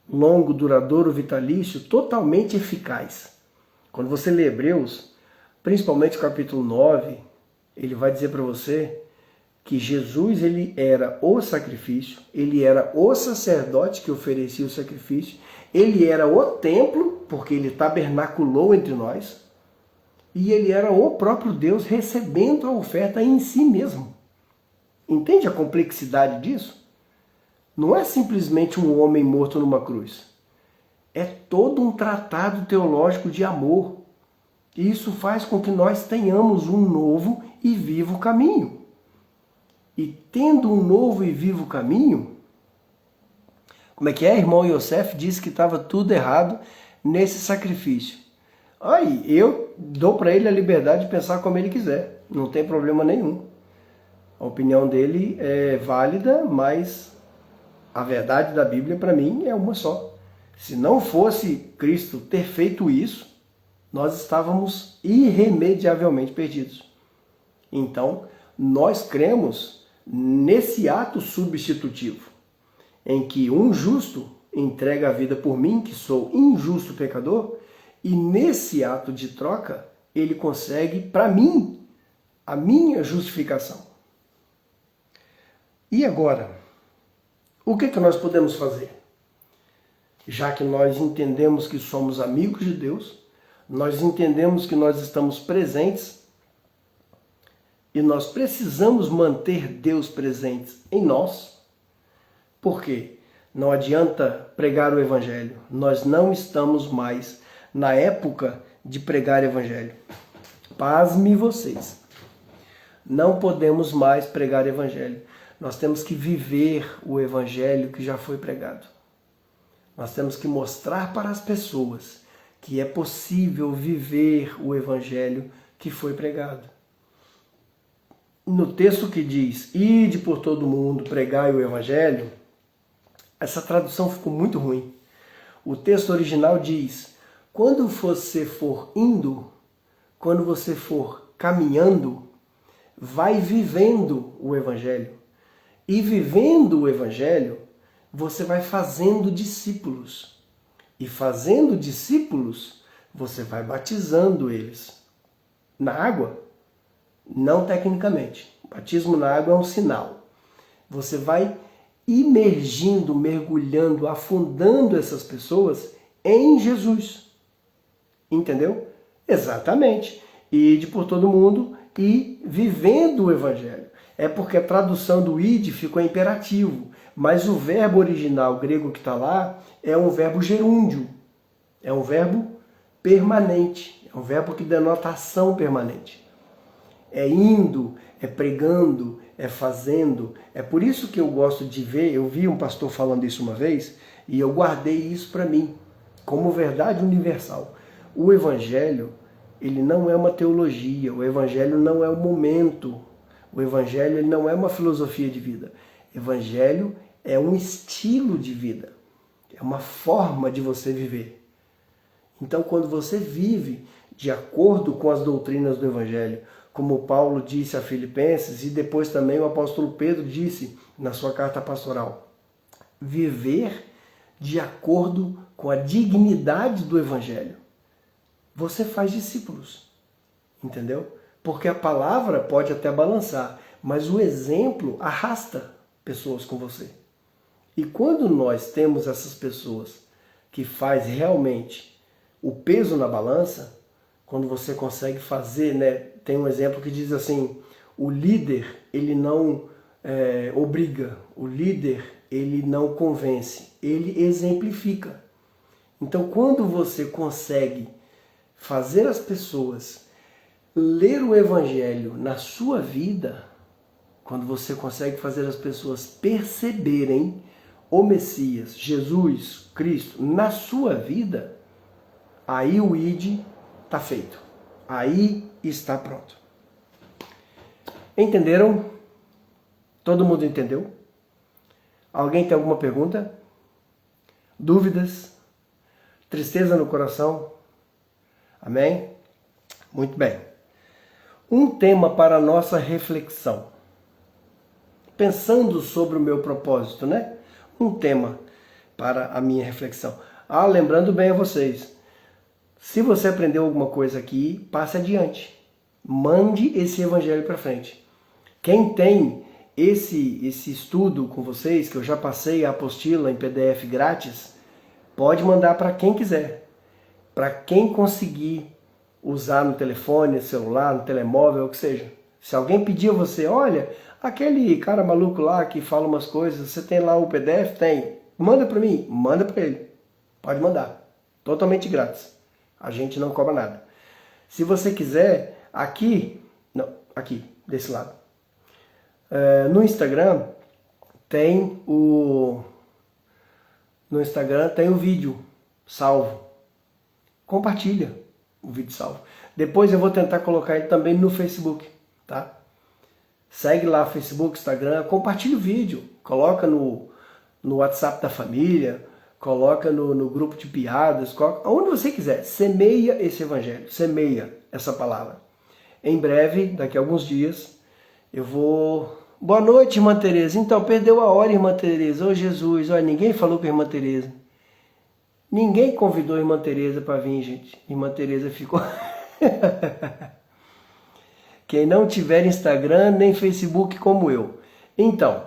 longo, duradouro, vitalício, totalmente eficaz. Quando você lê Hebreus, principalmente o capítulo 9, ele vai dizer para você que Jesus ele era o sacrifício, ele era o sacerdote que oferecia o sacrifício, ele era o templo, porque ele tabernaculou entre nós, e ele era o próprio Deus recebendo a oferta em si mesmo. Entende a complexidade disso? Não é simplesmente um homem morto numa cruz. É todo um tratado teológico de amor. E isso faz com que nós tenhamos um novo e vivo caminho. E tendo um novo e vivo caminho, como é que é? Irmão Yosef disse que estava tudo errado nesse sacrifício. Aí, eu dou para ele a liberdade de pensar como ele quiser, não tem problema nenhum. A opinião dele é válida, mas a verdade da Bíblia para mim é uma só. Se não fosse Cristo ter feito isso, nós estávamos irremediavelmente perdidos. Então, nós cremos nesse ato substitutivo, em que um justo entrega a vida por mim, que sou injusto pecador, e nesse ato de troca, ele consegue, para mim, a minha justificação. E agora, o que nós podemos fazer? Já que nós entendemos que somos amigos de Deus, nós entendemos que nós estamos presentes e nós precisamos manter Deus presente em nós. Por quê? Não adianta pregar o Evangelho. Nós não estamos mais na época de pregar o Evangelho. Pasme vocês. Não podemos mais pregar o Evangelho. Nós temos que viver o Evangelho que já foi pregado. Nós temos que mostrar para as pessoas que é possível viver o Evangelho que foi pregado. No texto que diz, ide por todo mundo, pregai o Evangelho, essa tradução ficou muito ruim. O texto original diz, quando você for indo, quando você for caminhando, vai vivendo o Evangelho. E vivendo o Evangelho, você vai fazendo discípulos. E fazendo discípulos, você vai batizando eles. Na água? Não tecnicamente. O batismo na água é um sinal. Você vai imergindo, mergulhando, afundando essas pessoas em Jesus. Entendeu? Exatamente. Ide por todo mundo e vivendo o Evangelho. É porque a tradução do ide ficou imperativo, mas o verbo original grego que está lá é um verbo gerúndio, é um verbo permanente, é um verbo que denota ação permanente. É indo, é pregando, é fazendo. É por isso que eu gosto de ver, eu vi um pastor falando isso uma vez, e eu guardei isso para mim, como verdade universal. O Evangelho, ele não é uma teologia, o Evangelho não é um momento, o Evangelho ele não é uma filosofia de vida. Evangelho é um estilo de vida, é uma forma de você viver. Então, quando você vive de acordo com as doutrinas do Evangelho, como Paulo disse a Filipenses e depois também o apóstolo Pedro disse na sua carta pastoral, viver de acordo com a dignidade do Evangelho, você faz discípulos, entendeu? Porque a palavra pode até balançar, mas o exemplo arrasta pessoas com você. E quando nós temos essas pessoas que faz realmente o peso na balança, quando você consegue fazer, né? Tem um exemplo que diz assim, O líder, ele não obriga. O líder, ele não convence. Ele exemplifica. Então, quando você consegue fazer as pessoas ler o Evangelho na sua vida, quando você consegue fazer as pessoas perceberem o Messias, Jesus, Cristo, na sua vida, aí o ID está feito. Aí está pronto. Entenderam? Todo mundo entendeu? Alguém tem alguma pergunta? Dúvidas? Tristeza no coração? Amém? Muito bem. Um tema para a nossa reflexão. Pensando sobre o meu propósito, né? Um tema para a minha reflexão. Lembrando bem a vocês, se você aprendeu alguma coisa aqui, passe adiante. Mande esse evangelho para frente. Quem tem esse estudo com vocês, que eu já passei a apostila em PDF grátis, pode mandar para quem quiser. Para quem conseguir usar no telefone, no celular, no telemóvel, o que seja. Se alguém pedir a você, olha, aquele cara maluco lá que fala umas coisas, você tem lá o PDF? Tem. Manda para mim. Manda para ele. Pode mandar. Totalmente grátis. A gente não cobra nada. Se você quiser, aqui, desse lado. No Instagram tem o vídeo salvo. Compartilha o vídeo salvo. Depois eu vou tentar colocar ele também no Facebook, tá? Segue lá Facebook, Instagram, compartilha o vídeo, coloca no WhatsApp da família, coloca no grupo de piadas, coloca onde você quiser. Semeia esse evangelho, semeia essa palavra. Em breve, daqui a alguns dias, eu vou... Boa noite, irmã Tereza. Então, perdeu a hora, irmã Tereza. Ô Jesus, olha, ninguém falou com a irmã Tereza. Ninguém convidou a irmã Tereza para vir, gente. Irmã Tereza ficou... Quem não tiver Instagram nem Facebook como eu. Então,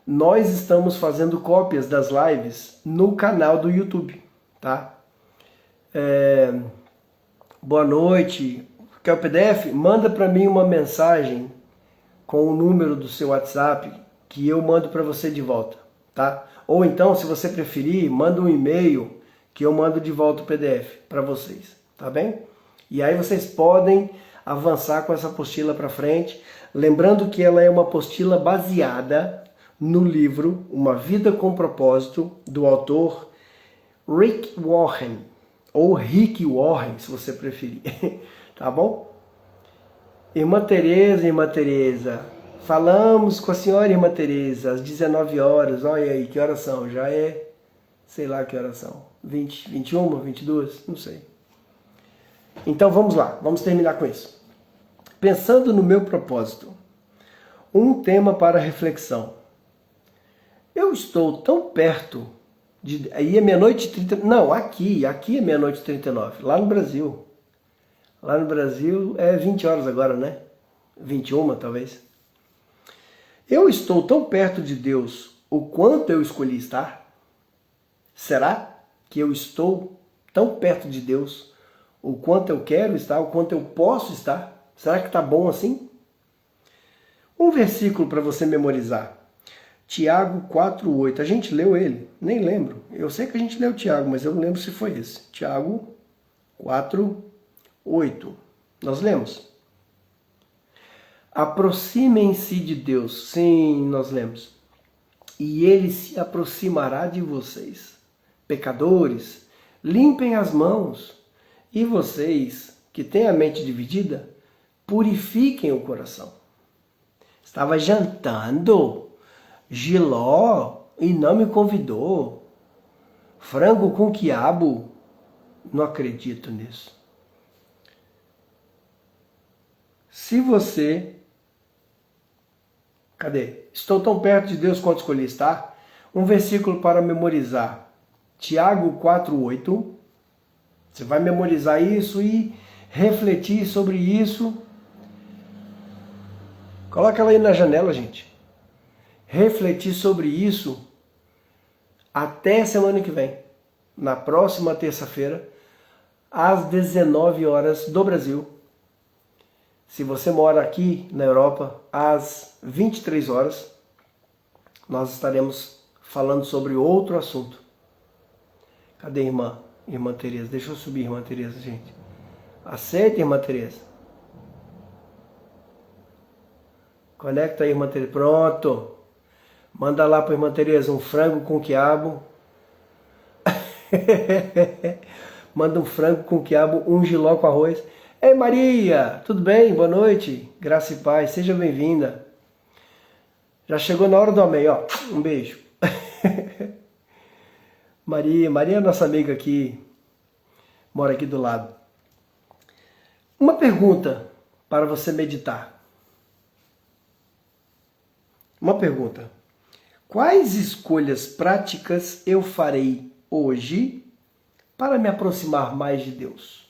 nós estamos fazendo cópias das lives no canal do YouTube, tá? Boa noite. Quer o PDF? Manda para mim uma mensagem com o número do seu WhatsApp que eu mando para você de volta, tá? Ou então, se você preferir, manda um e-mail que eu mando de volta o PDF para vocês, tá bem? E aí vocês podem avançar com essa apostila para frente, lembrando que ela é uma apostila baseada no livro Uma Vida com Propósito, do autor Rick Warren, ou Rick Warren, se você preferir, tá bom? Irmã Tereza, falamos com a senhora Irmã Tereza às 19 horas, olha aí, que horas são? Já é, sei lá que horas são, 20, 21, 22, não sei. Então vamos lá, vamos terminar com isso. Pensando no meu propósito, um tema para reflexão. Eu estou tão perto de... Aí é meia-noite e 30... Não, aqui é meia-noite e 39, lá no Brasil. Lá no Brasil é 20 horas agora, né? 21 talvez. Eu estou tão perto de Deus o quanto eu escolhi estar? Será que eu estou tão perto de Deus o quanto eu quero estar, o quanto eu posso estar? Será que está bom assim? Um versículo para você memorizar. Tiago 4,8. A gente leu ele? Nem lembro. Eu sei que a gente leu Tiago, mas eu não lembro se foi esse. Tiago 4,8. Nós lemos. Aproximem-se de Deus. Sim, nós lemos. E Ele se aproximará de vocês. Pecadores, limpem as mãos. E vocês, que têm a mente dividida, purifiquem o coração. Estava jantando jiló e não me convidou. Frango com quiabo. Não acredito nisso. Se você... Cadê? Estou tão perto de Deus quanto escolhi estar. Um versículo para memorizar. Tiago 4,8. Você vai memorizar isso e refletir sobre isso. Coloca ela aí na janela, gente. Refletir sobre isso até semana que vem. Na próxima terça-feira, às 19 horas do Brasil. Se você mora aqui na Europa, às 23 horas, nós estaremos falando sobre outro assunto. Cadê a irmã? Irmã Tereza. Deixa eu subir, irmã Tereza, gente. Aceita, irmã Tereza. Conecta aí, irmã Tereza. Pronto. Manda lá para a irmã Tereza um frango com quiabo. Manda um frango com quiabo, um jiló com arroz. Ei, Maria, tudo bem? Boa noite. Graça e paz. Seja bem-vinda. Já chegou na hora do amém, ó. Um beijo. Maria é nossa amiga aqui. Mora aqui do lado. Uma pergunta para você meditar. Uma pergunta. Quais escolhas práticas eu farei hoje para me aproximar mais de Deus?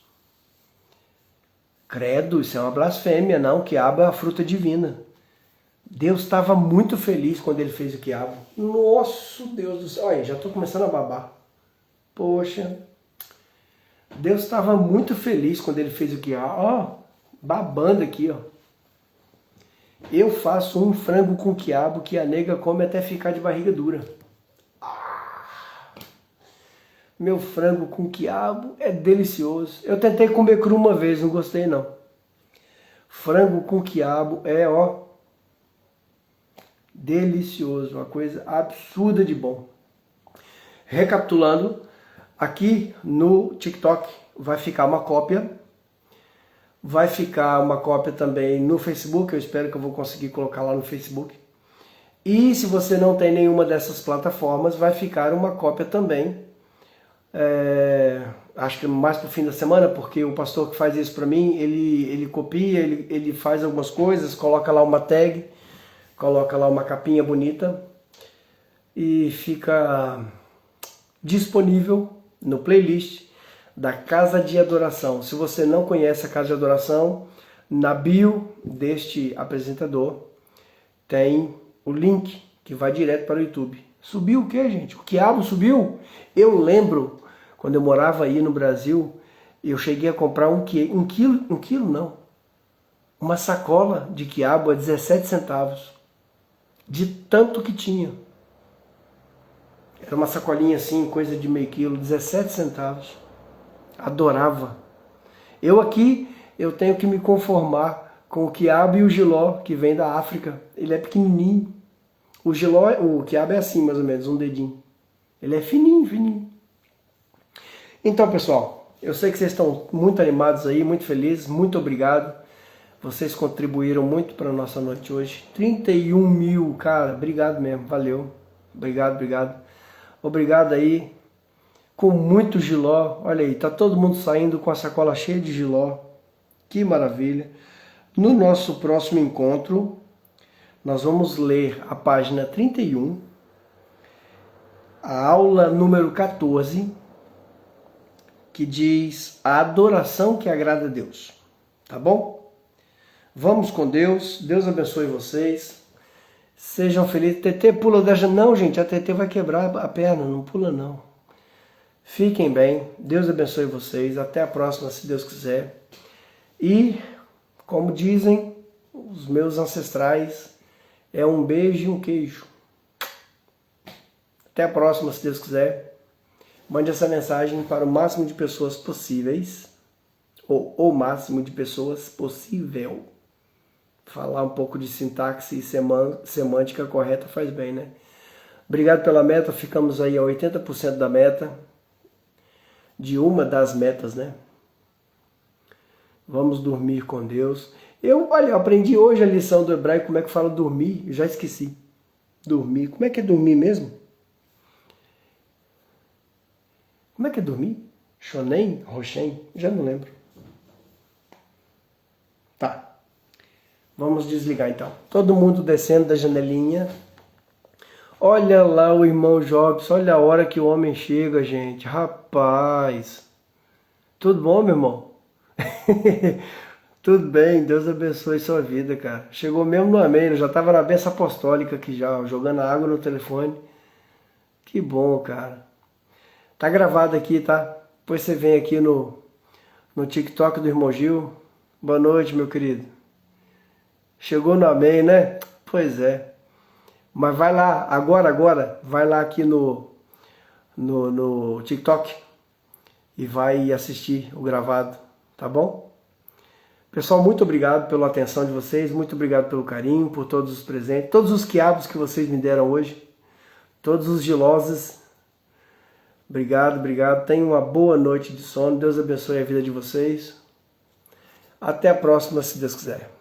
Credo, isso é uma blasfêmia, não. O quiabo é a fruta divina. Deus estava muito feliz quando ele fez o quiabo. Nossa, Deus do céu. Olha, já estou começando a babar. Poxa. Deus estava muito feliz quando ele fez o quiabo. Ó, babando aqui, ó. Eu faço um frango com quiabo que a nega come até ficar de barriga dura. Meu frango com quiabo é delicioso. Eu tentei comer cru uma vez, não gostei não. Frango com quiabo é, ó, delicioso, uma coisa absurda de bom. Recapitulando, aqui no TikTok vai ficar uma cópia. Vai ficar uma cópia também no Facebook, eu espero que eu vou conseguir colocar lá no Facebook. E se você não tem nenhuma dessas plataformas, vai ficar uma cópia também. Acho que mais para o fim da semana, porque o pastor que faz isso para mim, ele copia, ele faz algumas coisas, coloca lá uma tag, coloca lá uma capinha bonita e fica disponível no playlist da Casa de Adoração. Se você não conhece a Casa de Adoração, na bio deste apresentador tem o link que vai direto para o YouTube. Subiu o que, gente? O quiabo subiu? Eu lembro, quando eu morava aí no Brasil, eu cheguei a comprar um quilo não, uma sacola de quiabo a 17 centavos, de tanto que tinha. Era uma sacolinha assim, coisa de meio quilo, 17 centavos. Adorava. Eu aqui, eu tenho que me conformar com o quiabo e o jiló, que vem da África. Ele é pequenininho. O quiabo é assim, mais ou menos, um dedinho. Ele é fininho, fininho. Então, pessoal, eu sei que vocês estão muito animados aí, muito felizes. Muito obrigado. Vocês contribuíram muito para a nossa noite hoje. 31 mil, cara. Obrigado mesmo. Valeu. Obrigado, obrigado. Obrigado aí. Com muito jiló. Olha aí, tá todo mundo saindo com a sacola cheia de jiló. Que maravilha. No nosso próximo encontro, nós vamos ler a página 31, a aula número 14, que diz a adoração que agrada a Deus. Tá bom? Vamos com Deus. Deus abençoe vocês. Sejam felizes. TT pula da janela. Não, gente, a TT vai quebrar a perna. Não pula, não. Fiquem bem, Deus abençoe vocês, até a próxima, se Deus quiser. E, como dizem os meus ancestrais, é um beijo e um queijo. Até a próxima, se Deus quiser. Mande essa mensagem para o máximo de pessoas possíveis, ou o máximo de pessoas possível. Falar um pouco de sintaxe e semântica correta faz bem, né? Obrigado pela meta, ficamos aí a 80% da meta. De uma das metas, né? Vamos dormir com Deus. Eu aprendi hoje a lição do hebraico, como é que fala dormir, eu já esqueci. Dormir, como é que é dormir mesmo? Como é que é dormir? Shonen? Roshen? Já não lembro. Tá. Vamos desligar então. Todo mundo descendo da janelinha. Olha lá o irmão Jobs, olha a hora que o homem chega, gente. Rapaz. Tudo bom, meu irmão? Tudo bem, Deus abençoe sua vida, cara. Chegou mesmo no amém, eu já estava na benção apostólica aqui já, jogando água no telefone. Que bom, cara. Tá gravado aqui, tá? Depois você vem aqui no TikTok do irmão Gil. Boa noite, meu querido. Chegou no amém, né? Pois é. Mas vai lá, agora, vai lá aqui no TikTok e vai assistir o gravado, tá bom? Pessoal, muito obrigado pela atenção de vocês, muito obrigado pelo carinho, por todos os presentes, todos os quiabos que vocês me deram hoje, todos os giloses. Obrigado, obrigado. Tenham uma boa noite de sono. Deus abençoe a vida de vocês. Até a próxima, se Deus quiser.